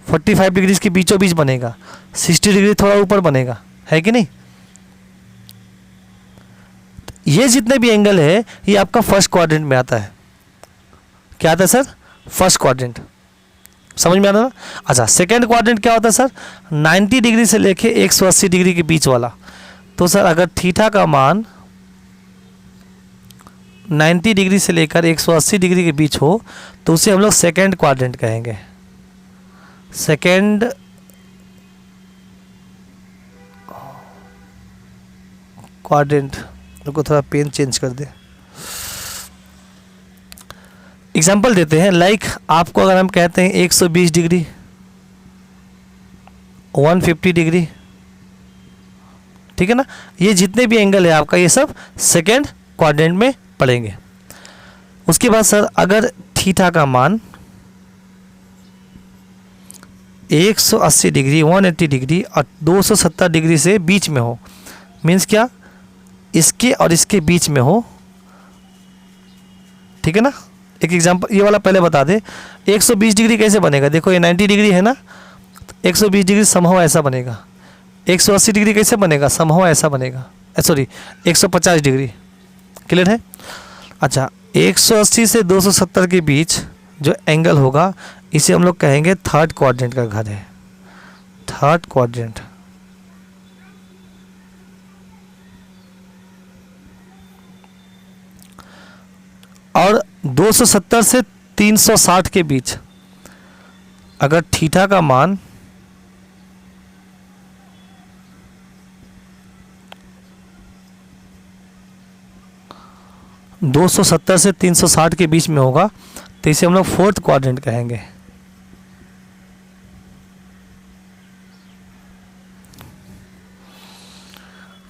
A: 45 डिग्री इसके बीचों बीच बनेगा, 60 डिग्री थोड़ा ऊपर बनेगा, है कि नहीं। ये जितने भी एंगल है ये आपका फर्स्ट क्वाड्रेंट में आता है। क्या आता है सर? First quadrant. समझ में आ रहा है ना? अच्छा, सेकेंड क्वाड्रेंट क्या होता है सर? 90 डिग्री से लेके 180 डिग्री के बीच वाला। तो सर अगर थीटा का मान 90 डिग्री से लेकर 180 डिग्री के बीच हो तो उसे हम लोग सेकेंड क्वाड्रेंट कहेंगे। सेकेंड क्वाड्रेंट रुको थोड़ा पेन चेंज कर दे। एग्जाम्पल देते हैं, लाइक आपको अगर हम कहते हैं 120 डिग्री, 150 डिग्री, ठीक है ना, ये जितने भी एंगल है आपका ये सब सेकेंड क्वाड्रेंट में पड़ेंगे। उसके बाद सर अगर थीटा का मान 180 डिग्री, 180 डिग्री और 270 डिग्री से बीच में हो, मीन्स क्या, इसके और इसके बीच में हो, ठीक है ना। एक एग्जांपल ये वाला पहले बता दे, 120 डिग्री कैसे बनेगा, देखो ये 90 डिग्री है ना, 120 डिग्री समहाउ ऐसा बनेगा। 180 डिग्री कैसे बनेगा, समहाउ ऐसा बनेगा, सॉरी 150 डिग्री, क्लियर है। अच्छा 180 से 270 के बीच जो एंगल होगा इसे हम लोग कहेंगे थर्ड क्वाड्रेंट का घर है, थर्ड क्वाड्रेंट। और 270 से 360 के बीच अगर थीटा का मान 270 से 360 के बीच में होगा तो इसे हम लोग फोर्थ क्वाड्रेंट कहेंगे।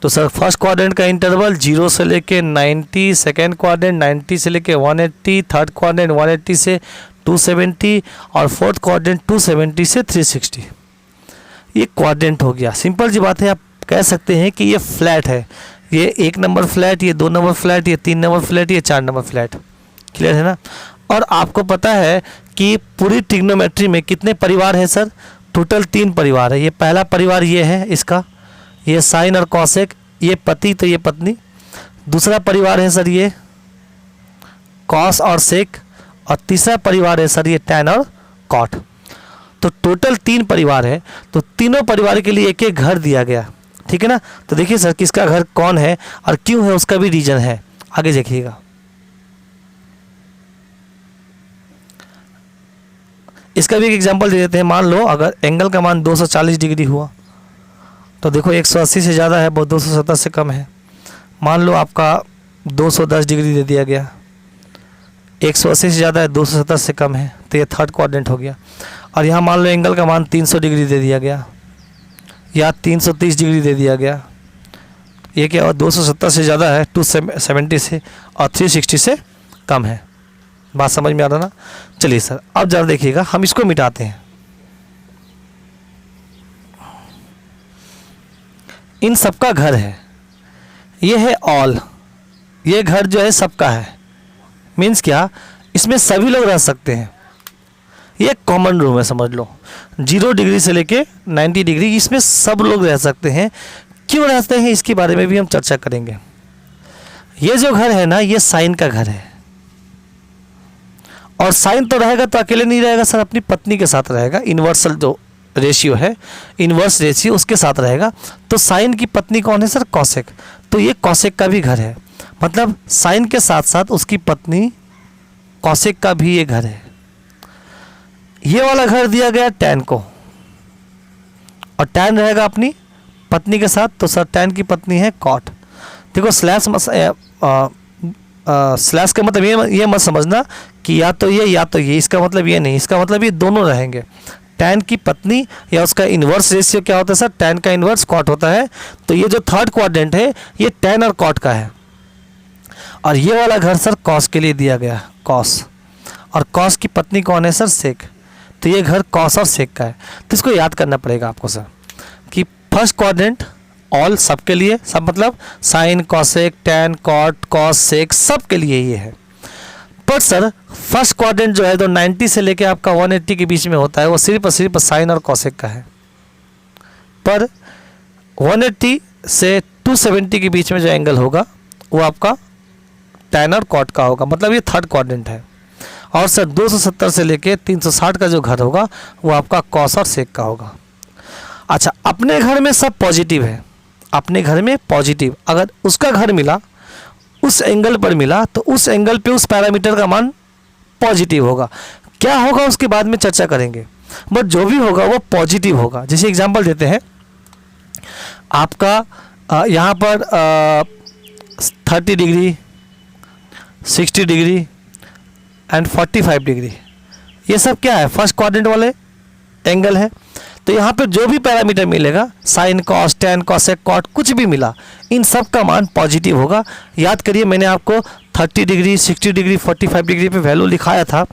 A: तो सर फर्स्ट क्वाड्रेंट का इंटरवल 0 से लेके 90, सेकेंड क्वाड्रेंट 90 से लेके 180, थर्ड क्वाड्रेंट 180 से 270 और फोर्थ क्वाड्रेंट 270 से 360। ये क्वाड्रेंट हो गया। सिंपल जी बात है, आप कह सकते हैं कि ये फ्लैट है, ये 1 नंबर फ्लैट, ये 2 नंबर फ्लैट, ये 3 नंबर फ्लैट, ये 4 नंबर फ्लैट, क्लियर है ना। और आपको पता है कि पूरी ट्रिग्नोमेट्री में कितने परिवार हैं सर, टोटल 3 परिवार है। ये पहला परिवार ये है इसका, ये साइन और कॉसेक, ये पति तो ये पत्नी। दूसरा परिवार है सर ये कॉस और सेक, और तीसरा परिवार है सर ये टैन और कॉट। तो टोटल 3 परिवार है, तो तीनों परिवार के लिए एक एक घर दिया गया, ठीक है ना। तो देखिए सर किसका घर कौन है और क्यों है उसका भी रीजन है, आगे देखिएगा। इसका भी एक एग्जांपल दे देते हैं। मान लो अगर एंगल का मान 240 डिग्री हुआ तो देखो 180 से ज़्यादा है, बहुत 270 से कम है। मान लो आपका 210 डिग्री दे दिया गया, 180 से ज़्यादा है, 270 से कम है, तो ये थर्ड क्वाड्रेंट हो गया। और यहाँ मान लो एंगल का मान 300 डिग्री दे दिया गया या 330 डिग्री दे दिया गया, ये क्या, और 270 से ज़्यादा है, 270 से, और 360 से कम है। बात समझ में आ रहा ना। चलिए सर अब जरा देखिएगा, हम इसको मिटाते हैं। इन सबका घर है, ये है ऑल, ये घर जो है सबका है, मीन्स क्या, इसमें सभी लोग रह सकते हैं। ये कॉमन रूम है समझ लो, 0 डिग्री से लेके 90 डिग्री इसमें सब लोग रह सकते हैं। क्यों रहते हैं इसके बारे में भी हम चर्चा करेंगे। ये जो घर है ना ये साइन का घर है, और साइन तो रहेगा तो अकेले नहीं रहेगा सर, अपनी पत्नी के साथ रहेगा। इन्वर्सल जो रेशियो है, इन्वर्स रेशियो उसके साथ रहेगा। तो साइन की पत्नी कौन है सर, कॉसेक। तो ये कॉसेक का भी घर है, मतलब साइन के साथ साथ उसकी पत्नी कॉसेक का भी ये घर है। ये वाला घर दिया गया टैन को, और टैन रहेगा अपनी पत्नी के साथ, तो सर टैन की पत्नी है कॉट। देखो स्लैश का मतलब ये मत समझना कि या तो ये, इसका मतलब ये नहीं, इसका मतलब ये दोनों रहेंगे। टैन की पत्नी या उसका इन्वर्स रेशियो क्या होता है सर, टैन का इन्वर्स कॉट होता है। तो ये जो थर्ड क्वाड्रेंट है ये टैन और कॉट का है। और ये वाला घर सर कॉस के लिए दिया गया, कॉस, और कॉस की पत्नी कौन है सर, सेक। तो ये घर कॉस और सेक का है। तो इसको याद करना पड़ेगा आपको सर कि फर्स्ट क्वाड्रेंट ऑल सबके लिए, सब मतलब sine cosec tan cot cos sec सब के लिए ये है। पर सर फर्स्ट क्वाड्रेंट जो है तो 90 से लेके आपका 180 के बीच में होता है, वो सिर्फ और सिर्फ साइन और कॉसेक का है। पर 180 से 270 के बीच में जो एंगल होगा वो आपका टैन और कॉट का होगा, मतलब ये थर्ड क्वाड्रेंट है। और सर 270 से लेके 360 का जो घर होगा वो आपका कॉस और सेक का होगा। अच्छा, अपने घर में सब पॉजिटिव है, अपने घर में पॉजिटिव, अगर उसका घर मिला उस एंगल पर मिला तो उस एंगल पे उस पैरामीटर का मान पॉजिटिव होगा। क्या होगा उसके बाद में चर्चा करेंगे, बट जो भी होगा वो पॉजिटिव होगा। जैसे एग्जांपल देते हैं, आपका यहाँ पर 30 डिग्री, 60 डिग्री एंड 45 डिग्री। ये सब क्या है? फर्स्ट क्वाड्रेंट वाले एंगल है। तो यहाँ पे जो भी पैरामीटर मिलेगा, sine, cos, tan, cosec, cot, कुछ भी मिला, इन सब का मान पॉजिटिव होगा। याद करिए मैंने आपको 30 डिग्री, 60 डिग्री, 45 डिग्री पे वैल्यू लिखाया था,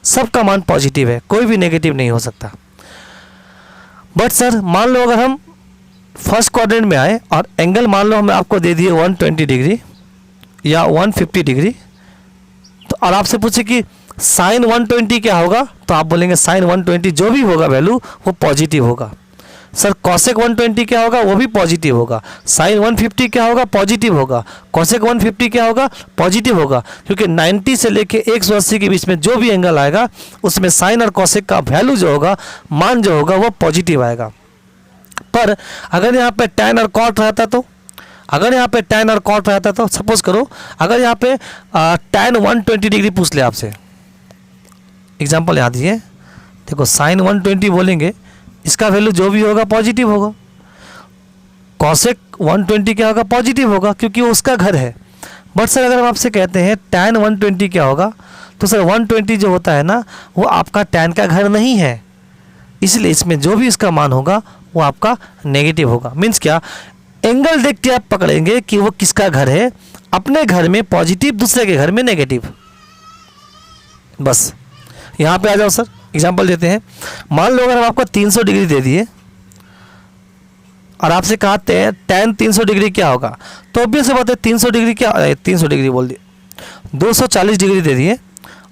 A: सबका मान पॉजिटिव है, कोई भी नेगेटिव नहीं हो सकता। बट सर मान लो अगर हम फर्स्ट क्वाड्रेंट में आए और एंगल मान लो हमने आपको दे दिए 120 डिग्री या 150 डिग्री, तो और आपसे पूछे कि साइन 120 क्या होगा, तो आप बोलेंगे साइन 120 जो भी होगा वैल्यू वो पॉजिटिव होगा। सर कॉसेक 120 क्या होगा, वो भी पॉजिटिव होगा। साइन 150 क्या होगा, पॉजिटिव होगा। कॉसेक 150 क्या होगा, पॉजिटिव होगा, क्योंकि 90 से लेके 180 के बीच में जो भी एंगल आएगा उसमें साइन और कॉसेक का वैल्यू जो होगा, मान जो होगा, वो पॉजिटिव आएगा। पर अगर यहाँ पे टैन और कॉट रहता तो, अगर यहाँ पे टैन और कॉट रहता तो सपोज करो अगर यहाँ पे टैन 120 डिग्री पूछ ले आपसे, एग्जाम्पल याद दिए, देखो साइन 120 बोलेंगे, इसका वैल्यू जो भी होगा पॉजिटिव होगा। कॉसेक 120 क्या होगा, पॉजिटिव होगा, क्योंकि वो उसका घर है। बट सर अगर हम आपसे कहते हैं टैन 120 क्या होगा, तो सर 120 जो होता है ना, वो आपका टैन का घर नहीं है, इसलिए इसमें जो भी इसका मान होगा वो आपका नेगेटिव होगा। मीन्स क्या, एंगल देख के आप पकड़ेंगे कि वो किसका घर है, अपने घर में पॉजिटिव, दूसरे के घर में नेगेटिव। बस यहाँ पे आ जाओ सर, एग्जाम्पल देते हैं। मान लो अगर हम आपको 300 डिग्री दे दिए और आपसे कहा टैन 300 डिग्री क्या होगा, तो ऑब्वियस बात है 300 डिग्री क्या, 300 डिग्री बोल दिए, 240 डिग्री दे दिए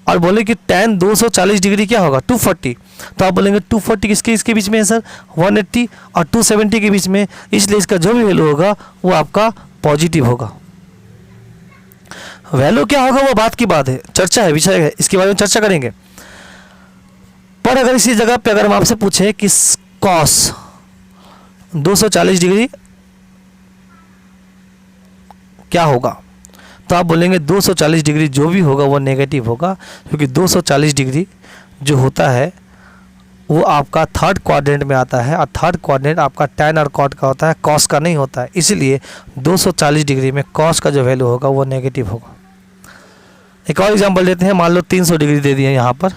A: और बोले कि टैन 240 डिग्री क्या होगा, 240। तो आप बोलेंगे 240 किसके बीच में है सर, 180 और 270 के बीच में, इसलिए इसका जो भी वैल्यू होगा वो आपका पॉजिटिव होगा। वैल्यू क्या होगा वो बात की बात है, चर्चा है, विषय है, इसके बारे में चर्चा करेंगे। पर अगर इसी जगह पे अगर हम आपसे पूछे कि कॉस 240 डिग्री क्या होगा, तो आप बोलेंगे 240 डिग्री जो भी होगा वो नेगेटिव होगा, क्योंकि 240 डिग्री जो होता है वो आपका थर्ड क्वाड्रेंट में आता है, और थर्ड क्वाड्रेंट आपका टैन और कॉट का होता है, कॉस का नहीं होता है। इसलिए 240 डिग्री में कॉस का जो वैल्यू होगा वो नेगेटिव होगा। एक और एग्जांपल लेते हैं, मान लो 300 डिग्री दे दिए, यहाँ पर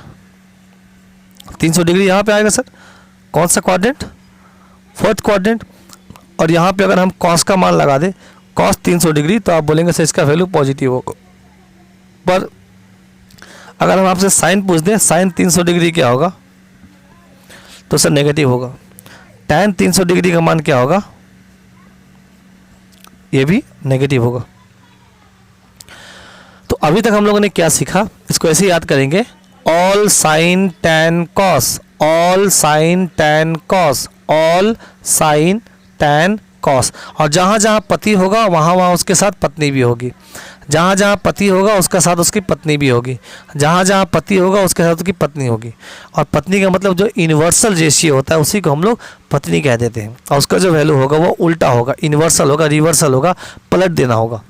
A: 300 डिग्री यहाँ पे आएगा सर, कौन सा क्वाड्रेंट, फोर्थ क्वाड्रेंट, और यहाँ पे अगर हम कॉस का मान लगा दें, कॉस 300 डिग्री, तो आप बोलेंगे सर इसका वैल्यू पॉजिटिव होगा। पर अगर हम आपसे साइन पूछ दें, साइन 300 डिग्री क्या होगा, तो सर नेगेटिव होगा। टैन 300 डिग्री का मान क्या होगा, ये भी नेगेटिव होगा। तो अभी तक हम लोगों ने क्या सीखा, इसको ऐसे याद करेंगे, all sign tan cos, all sign tan cos, all sign tan cos, और जहाँ जहाँ पति होगा वहाँ वहाँ उसके साथ पत्नी भी होगी, जहाँ जहाँ पति होगा उसके साथ उसकी पत्नी भी होगी, जहाँ जहाँ पति होगा उसके साथ उसकी पत्नी होगी। और पत्नी का मतलब जो इन्वर्सल रेशियो होता है उसी को हम लोग पत्नी कह देते हैं, और उसका जो वैल्यू होगा वो उल्टा होगा, इन्वर्सल होगा, रिवर्सल होगा, पलट देना होगा।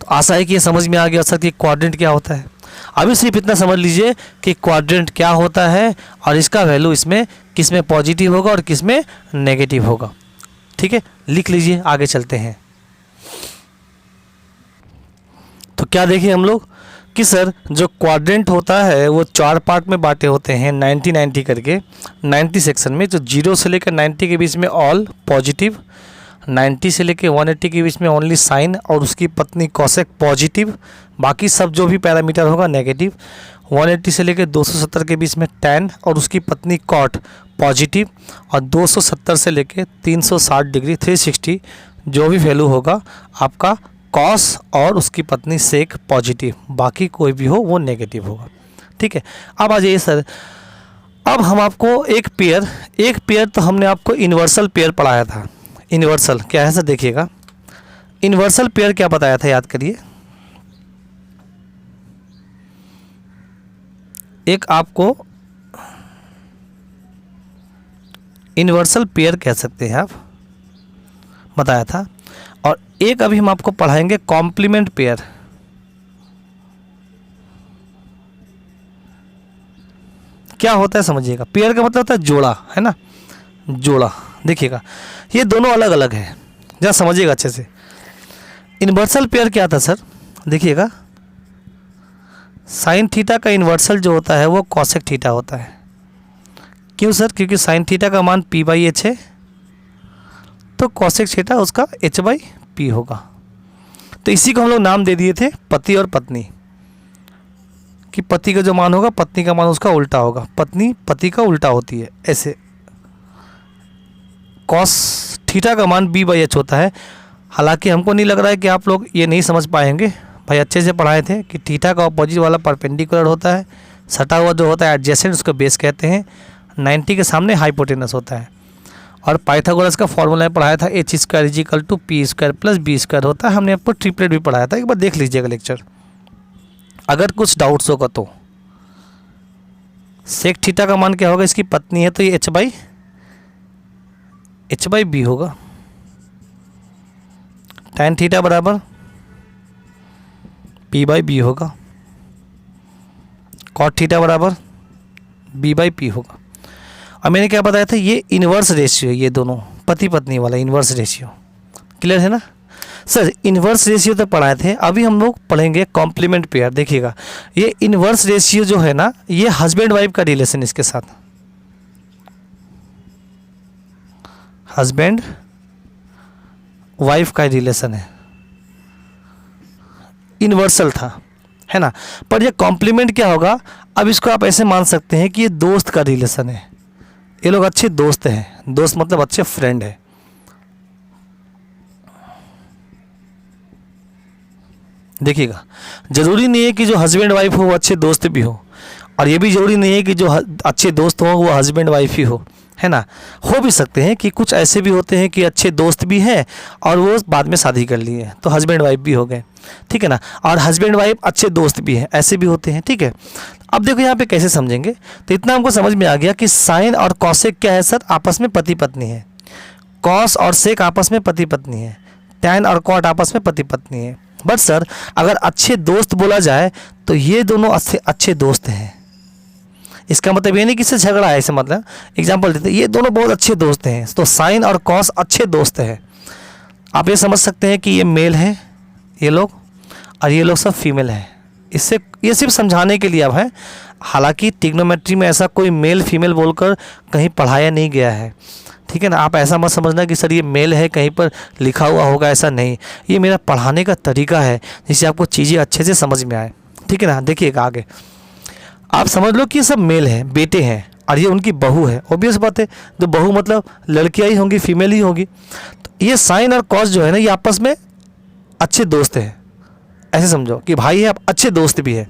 A: तो आशा है कि ये समझ में आ गया सर कि क्वाड्रेंट क्या होता है। अभी सिर्फ इतना समझ लीजिए कि क्वाड्रेंट क्या होता है और इसका वैल्यू इसमें किस में पॉजिटिव होगा और किस में नेगेटिव होगा। ठीक है, लिख लीजिए, आगे चलते हैं। तो क्या देखिए हम लोग कि सर जो क्वाड्रेंट होता है वो 4 पार्ट में बांटे होते हैं, 90-90 करके। 90 सेक्शन में जो 0 से लेकर 90 के बीच में ऑल पॉजिटिव, 90 से लेके 180 के बीच में ओनली साइन और उसकी पत्नी कॉसेक पॉजिटिव, बाकी सब जो भी पैरामीटर होगा नेगेटिव। 180 से लेके 270 के बीच में टैन और उसकी पत्नी कॉट पॉजिटिव, और 270 से लेके 360 डिग्री 360 जो भी वैल्यू होगा आपका कॉस और उसकी पत्नी सेक पॉजिटिव, बाकी कोई भी हो वो नेगेटिव होगा। ठीक है, अब आ जाइए सर, अब हम आपको एक पेयर तो हमने आपको इन्वर्सल पेयर पढ़ाया था। इन्वर्सल क्या है सर, देखिएगा इन्वर्सल पेयर क्या बताया था, याद करिए। एक आपको इन्वर्सल पेयर कह सकते हैं आप, बताया था, और एक अभी हम आपको पढ़ाएंगे कॉम्प्लीमेंट पेयर। क्या होता है समझिएगा, पेयर का मतलब होता है जोड़ा, है ना, जोड़ा। देखिएगा ये दोनों अलग अलग है, जरा समझिएगा अच्छे से। इन्वर्सल पेयर क्या था सर, देखिएगा साइन थीटा का इन्वर्सल जो होता है वो कॉसेक थीटा होता है। क्यों सर, क्योंकि साइन थीटा का मान p बाई एच है, तो कॉसेक थीटा उसका h बाई पी होगा। तो इसी को हम लोग नाम दे दिए थे पति और पत्नी, कि पति का जो मान होगा पत्नी का मान उसका उल्टा होगा, पत्नी पति का उल्टा होती है। ऐसे कॉस थीटा का मान b बाई एच होता है। हालांकि हमको नहीं लग रहा है कि आप लोग ये नहीं समझ पाएंगे, भाई अच्छे से पढ़ाए थे कि थीटा का अपोजिट वाला परपेंडिकुलर होता है, सटा हुआ जो होता है एडजेसेंट उसको बेस कहते हैं, 90 के सामने हाइपोटेनस होता है। और पाइथागोरस का फॉर्मूला पढ़ाया था H square is equal to P square plus B square होता है। हमने आपको ट्रिपलेट भी पढ़ाया था, एक बार देख लीजिएगा लेक्चर अगर कुछ डाउट्स होगा तो। सेक थीटा का मान क्या होगा, इसकी पत्नी है तो ये एच बाई बी होगा। टैन थीटा बराबर पी बाई बी होगा। कॉट थीटा बराबर बी बाई पी होगा। और मैंने क्या बताया था, ये इन्वर्स रेशियो, ये दोनों पति पत्नी वाला इन्वर्स रेशियो, क्लियर है ना सर। इन्वर्स रेशियो तो पढ़ाए थे, अभी हम लोग पढ़ेंगे कॉम्प्लीमेंट पेयर। देखिएगा ये इन्वर्स रेशियो जो है ना, ये हस्बैंड वाइफ का रिलेशन, इसके साथ हस्बैंड वाइफ का रिलेशन है, इन्वर्सल था, है ना। पर ये कॉम्प्लीमेंट क्या होगा, अब इसको आप ऐसे मान सकते हैं कि ये दोस्त का रिलेशन है, ये लोग अच्छे दोस्त हैं, दोस्त मतलब अच्छे फ्रेंड है। देखिएगा जरूरी नहीं है कि जो हस्बैंड वाइफ हो वो अच्छे दोस्त भी हो, और ये भी जरूरी नहीं है कि जो अच्छे दोस्त हो वो हस्बैंड वाइफ ही हो, है ना। हो भी सकते हैं कि कुछ ऐसे भी होते हैं कि अच्छे दोस्त भी हैं और वो बाद में शादी कर लिए तो हस्बैंड वाइफ भी हो गए, ठीक है ना। और हस्बैंड वाइफ अच्छे दोस्त भी हैं, ऐसे भी होते हैं, ठीक है। अब देखो यहाँ पे कैसे समझेंगे, तो इतना हमको समझ में आ गया कि साइन और कॉसेक क्या है सर, आपस में पति पत्नी है। कॉस और सेक आपस में पति पत्नी है। टैन और कॉट आपस में पति पत्नी है। बट सर अगर अच्छे दोस्त बोला जाए तो ये दोनों अच्छे दोस्त हैं, इसका मतलब ये नहीं कि इससे झगड़ा है, ऐसे मतलब एग्जाम्पल देते हैं, ये दोनों बहुत अच्छे दोस्त हैं, तो साइन और कॉस अच्छे दोस्त हैं। आप ये समझ सकते हैं कि ये मेल है ये लोग, और ये लोग सब फीमेल हैं। इससे ये सिर्फ समझाने के लिए अब है, हालांकि ट्रिग्नोमेट्री में ऐसा कोई मेल फीमेल बोलकर कहीं पढ़ाया नहीं गया है, ठीक है ना। आप ऐसा मत समझना कि सर ये मेल है कहीं पर लिखा हुआ होगा, ऐसा नहीं। ये मेरा पढ़ाने का तरीका है जिससे आपको चीज़ें अच्छे से समझ में आए, ठीक है ना। देखिएगा आगे आप समझ लो कि ये सब मेल हैं, बेटे हैं, और ये उनकी बहू है। ऑब्वियस बात है, तो बहू मतलब लड़कियाँ ही होंगी, फीमेल ही होगी। तो ये साइन और कॉस जो है ना, ये आपस में अच्छे दोस्त हैं, ऐसे समझो कि भाई है, आप अच्छे दोस्त भी है।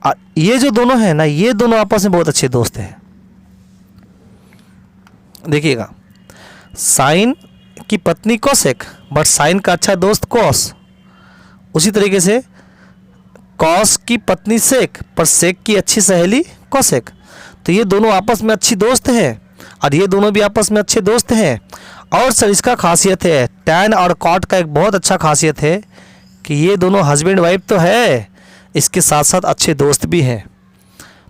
A: और ये जो दोनों हैं ना, ये दोनों आपस में बहुत अच्छे दोस्त हैं। देखिएगा साइन की पत्नी कोसेक, बट साइन का अच्छा दोस्त कॉस। उसी तरीके से कॉस की पत्नी सेक, पर सेक की अच्छी सहेली कोसेक। तो ये दोनों आपस में अच्छी दोस्त हैं, और ये दोनों भी आपस में अच्छे दोस्त हैं। और सर इसका खासियत है, टैन और कॉट का एक बहुत अच्छा खासियत है कि ये दोनों हस्बैंड वाइफ तो है, इसके साथ साथ अच्छे दोस्त भी हैं।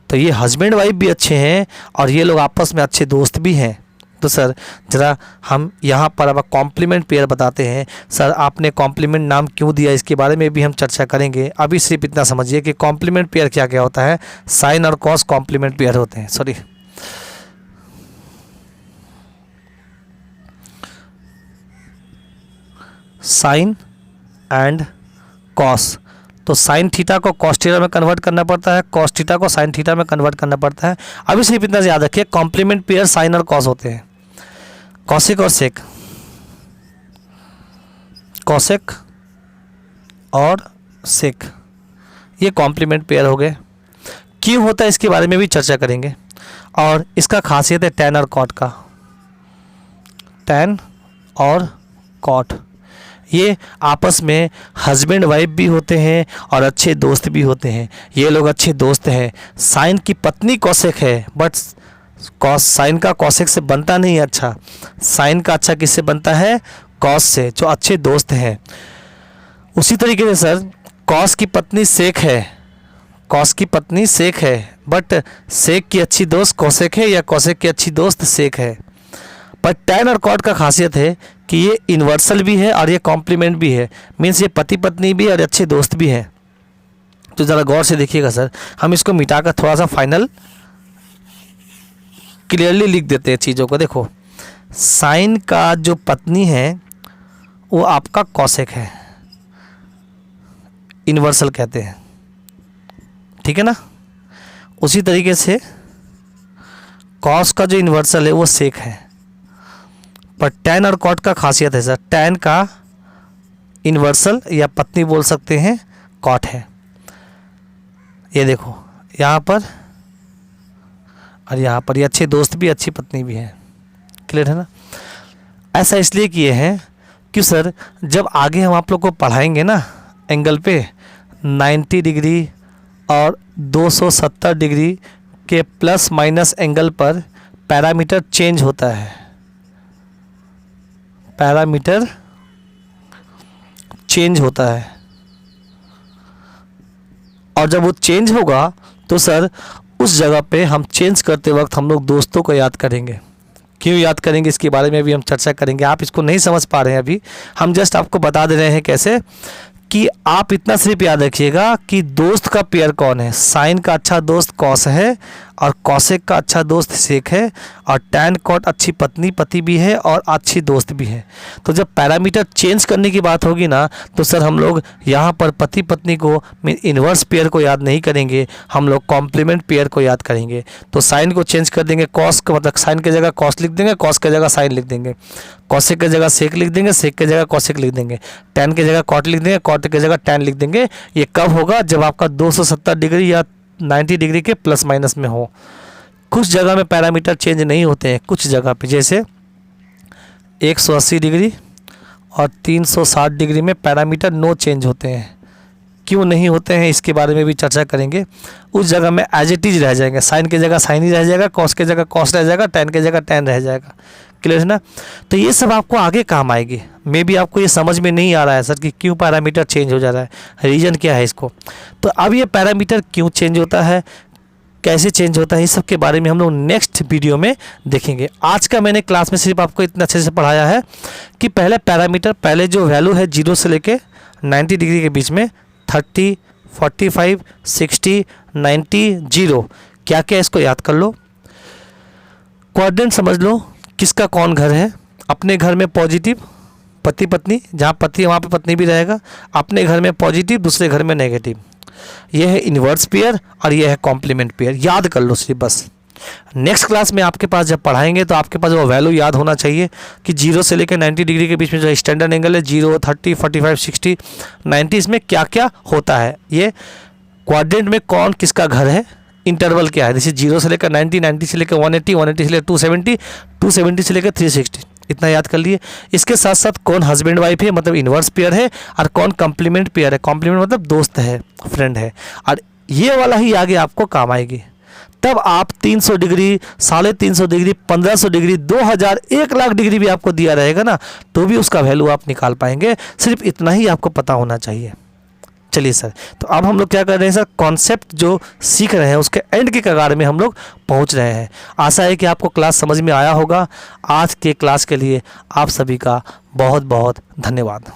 A: तो ये हस्बैंड वाइफ भी अच्छे हैं और ये लोग आपस में अच्छे दोस्त भी हैं। तो सर ज़रा हम यहाँ पर अब कॉम्प्लीमेंट पेयर बताते हैं। सर आपने कॉम्प्लीमेंट नाम क्यों दिया, इसके बारे में भी हम चर्चा करेंगे। अभी सिर्फ इतना समझिए कि कॉम्प्लीमेंट पेयर क्या क्या होता है। साइन और कॉस कॉम्प्लीमेंट पेयर होते हैं। सॉरी, साइन एंड कॉस, तो साइन थीटा को कॉस थीटा में कन्वर्ट करना पड़ता है, कॉस थीटा को साइन थीटा में कन्वर्ट करना पड़ता है। अभी सिर्फ इतना याद रखिए, कॉम्प्लीमेंट पेयर साइन और कॉस होते हैं। कॉसेक और सेक, कॉसेक और सेक, ये कॉम्प्लीमेंट पेयर हो गए। क्यों होता है इसके बारे में भी चर्चा करेंगे। और इसका खासियत है टैन और कॉट का, टैन और कॉट, ये आपस में हस्बैंड वाइफ भी होते हैं और अच्छे दोस्त भी होते हैं। ये लोग अच्छे दोस्त हैं। साइन की पत्नी कॉसेक है, बट कॉस साइन का कॉसेक से बनता नहीं है अच्छा। साइन का अच्छा किससे बनता है, कॉस से, जो अच्छे दोस्त हैं। उसी तरीके से सर कॉस की पत्नी सेक है, कॉस की पत्नी सेक है, बट सेक की अच्छी दोस्त कॉसेक है या कॉसेक की अच्छी दोस्त सेक है। पर टैन और कॉट का खासियत है कि ये इन्वर्सल भी है और ये कॉम्प्लीमेंट भी है, मीन्स ये पति पत्नी भी और अच्छे दोस्त भी हैं। तो ज़रा गौर से देखिएगा सर, हम इसको मिटाकर थोड़ा सा फाइनल क्लियरली लिख देते हैं चीज़ों को। देखो, साइन का जो पत्नी है वो आपका कौशिक है, इन्वर्सल कहते हैं, ठीक है ना। उसी तरीके से कॉस का जो इन्वर्सल है वो सेक है। पर टैन और कॉट का खासियत है सर, टैन का इन्वर्सल या पत्नी बोल सकते हैं कॉट है। ये देखो यहाँ पर और यहाँ पर, ये अच्छे दोस्त भी अच्छी पत्नी भी है। क्लियर है ना। ऐसा इसलिए किए हैं कि सर जब आगे हम आप लोग को पढ़ाएंगे ना एंगल पे 90 डिग्री और 270 डिग्री के प्लस माइनस एंगल पर पैरामीटर चेंज होता है, पैरामीटर चेंज होता है। और जब वो चेंज होगा तो सर उस जगह पे हम चेंज करते वक्त हम लोग दोस्तों को याद करेंगे। क्यों याद करेंगे इसके बारे में भी हम चर्चा करेंगे। आप इसको नहीं समझ पा रहे हैं अभी, हम जस्ट आपको बता दे रहे हैं कैसे, कि आप इतना सिर्फ याद रखिएगा कि दोस्त का पेयर कौन है। साइन का अच्छा दोस्त कॉस है और कॉसेक का अच्छा दोस्त सेक है और टैन कॉट अच्छी पत्नी पति भी है और अच्छी दोस्त भी है। तो जब पैरामीटर चेंज करने की बात होगी ना तो सर हम लोग यहाँ पर पति पत्नी को इन्वर्स पेयर को याद नहीं करेंगे, हम लोग कॉम्प्लीमेंट पेयर को याद करेंगे। तो साइन को चेंज कर देंगे, कॉस का मतलब साइन की जगह कॉस लिख देंगे, कॉस की जगह साइन लिख देंगे, कॉसेक की जगह सेक लिख देंगे, सेक की जगह कॉसेक लिख देंगे, टैन की जगह कॉट लिख देंगे, कॉट की जगह टैन लिख देंगे। ये कब होगा? जब आपका 270 डिग्री या 90 डिग्री के प्लस माइनस में हो। कुछ जगह में पैरामीटर चेंज नहीं होते हैं, कुछ जगह पे जैसे 180 डिग्री और 360 डिग्री में पैरामीटर नो चेंज होते हैं। क्यों नहीं होते हैं इसके बारे में भी चर्चा करेंगे। उस जगह में एज इट इज रह जाएंगे, साइन की जगह साइन ही रह जाएगा, कॉस की जगह कॉस रह जाएगा, टैन की जगह टैन रह जाएगा। क्लियर है ना। तो ये सब आपको आगे काम आएगी। मे बी आपको ये समझ में नहीं आ रहा है सर कि क्यों पैरामीटर चेंज हो जा रहा है, रीज़न क्या है इसको। तो अब ये पैरामीटर क्यों चेंज होता है, कैसे चेंज होता है, इस सब के बारे में हम लोग नेक्स्ट वीडियो में देखेंगे। आज का मैंने क्लास में सिर्फ आपको इतना अच्छे से पढ़ाया है कि पहले पैरामीटर, पहले जो वैल्यू है 0 से लेके 90 डिग्री के बीच में 30, 45, 60, 90, 0 क्या क्या, इसको याद कर लो। क्वाड्रेंट समझ लो, किसका कौन घर है। अपने घर में पॉजिटिव पति पत्नी, जहाँ पति वहाँ पे पत्नी भी रहेगा। अपने घर में पॉजिटिव, दूसरे घर में नेगेटिव। यह है इन्वर्स पेयर और यह है कॉम्प्लीमेंट पेयर। याद कर लो सिर्फ बस। नेक्स्ट क्लास में आपके पास जब पढ़ाएंगे तो आपके पास वो वैल्यू याद होना चाहिए कि 0 से लेकर 90 डिग्री के बीच में जो स्टैंडर्ड एंगल है 0, 30, 45, 60, 90, इसमें क्या क्या होता है। ये क्वाड्रेंट में कौन किसका घर है, इंटरवल क्या है, जैसे 0 से लेकर 90, 90 से लेकर 180, 180 से लेकर 270, 270 से लेकर 360, इतना याद कर लिए। इसके साथ साथ कौन हस्बैंड वाइफ है, मतलब इन्वर्स पेयर है, और कौन कॉम्प्लीमेंट पेयर है, कॉम्प्लीमेंट मतलब दोस्त है, फ्रेंड है। और ये वाला ही आगे आपको काम आएगी। तब आप 300 डिग्री, 350 डिग्री, 1500 डिग्री, 2000, 1,00,000 डिग्री भी आपको दिया रहेगा ना तो भी उसका वैल्यू आप निकाल पाएंगे। सिर्फ इतना ही आपको पता होना चाहिए। चलिए सर, तो अब हम लोग क्या कर रहे हैं सर, कॉन्सेप्ट जो सीख रहे हैं उसके एंड के कगार में हम लोग पहुंच रहे हैं। आशा है कि आपको क्लास समझ में आया होगा। आज के क्लास के लिए आप सभी का बहुत बहुत धन्यवाद।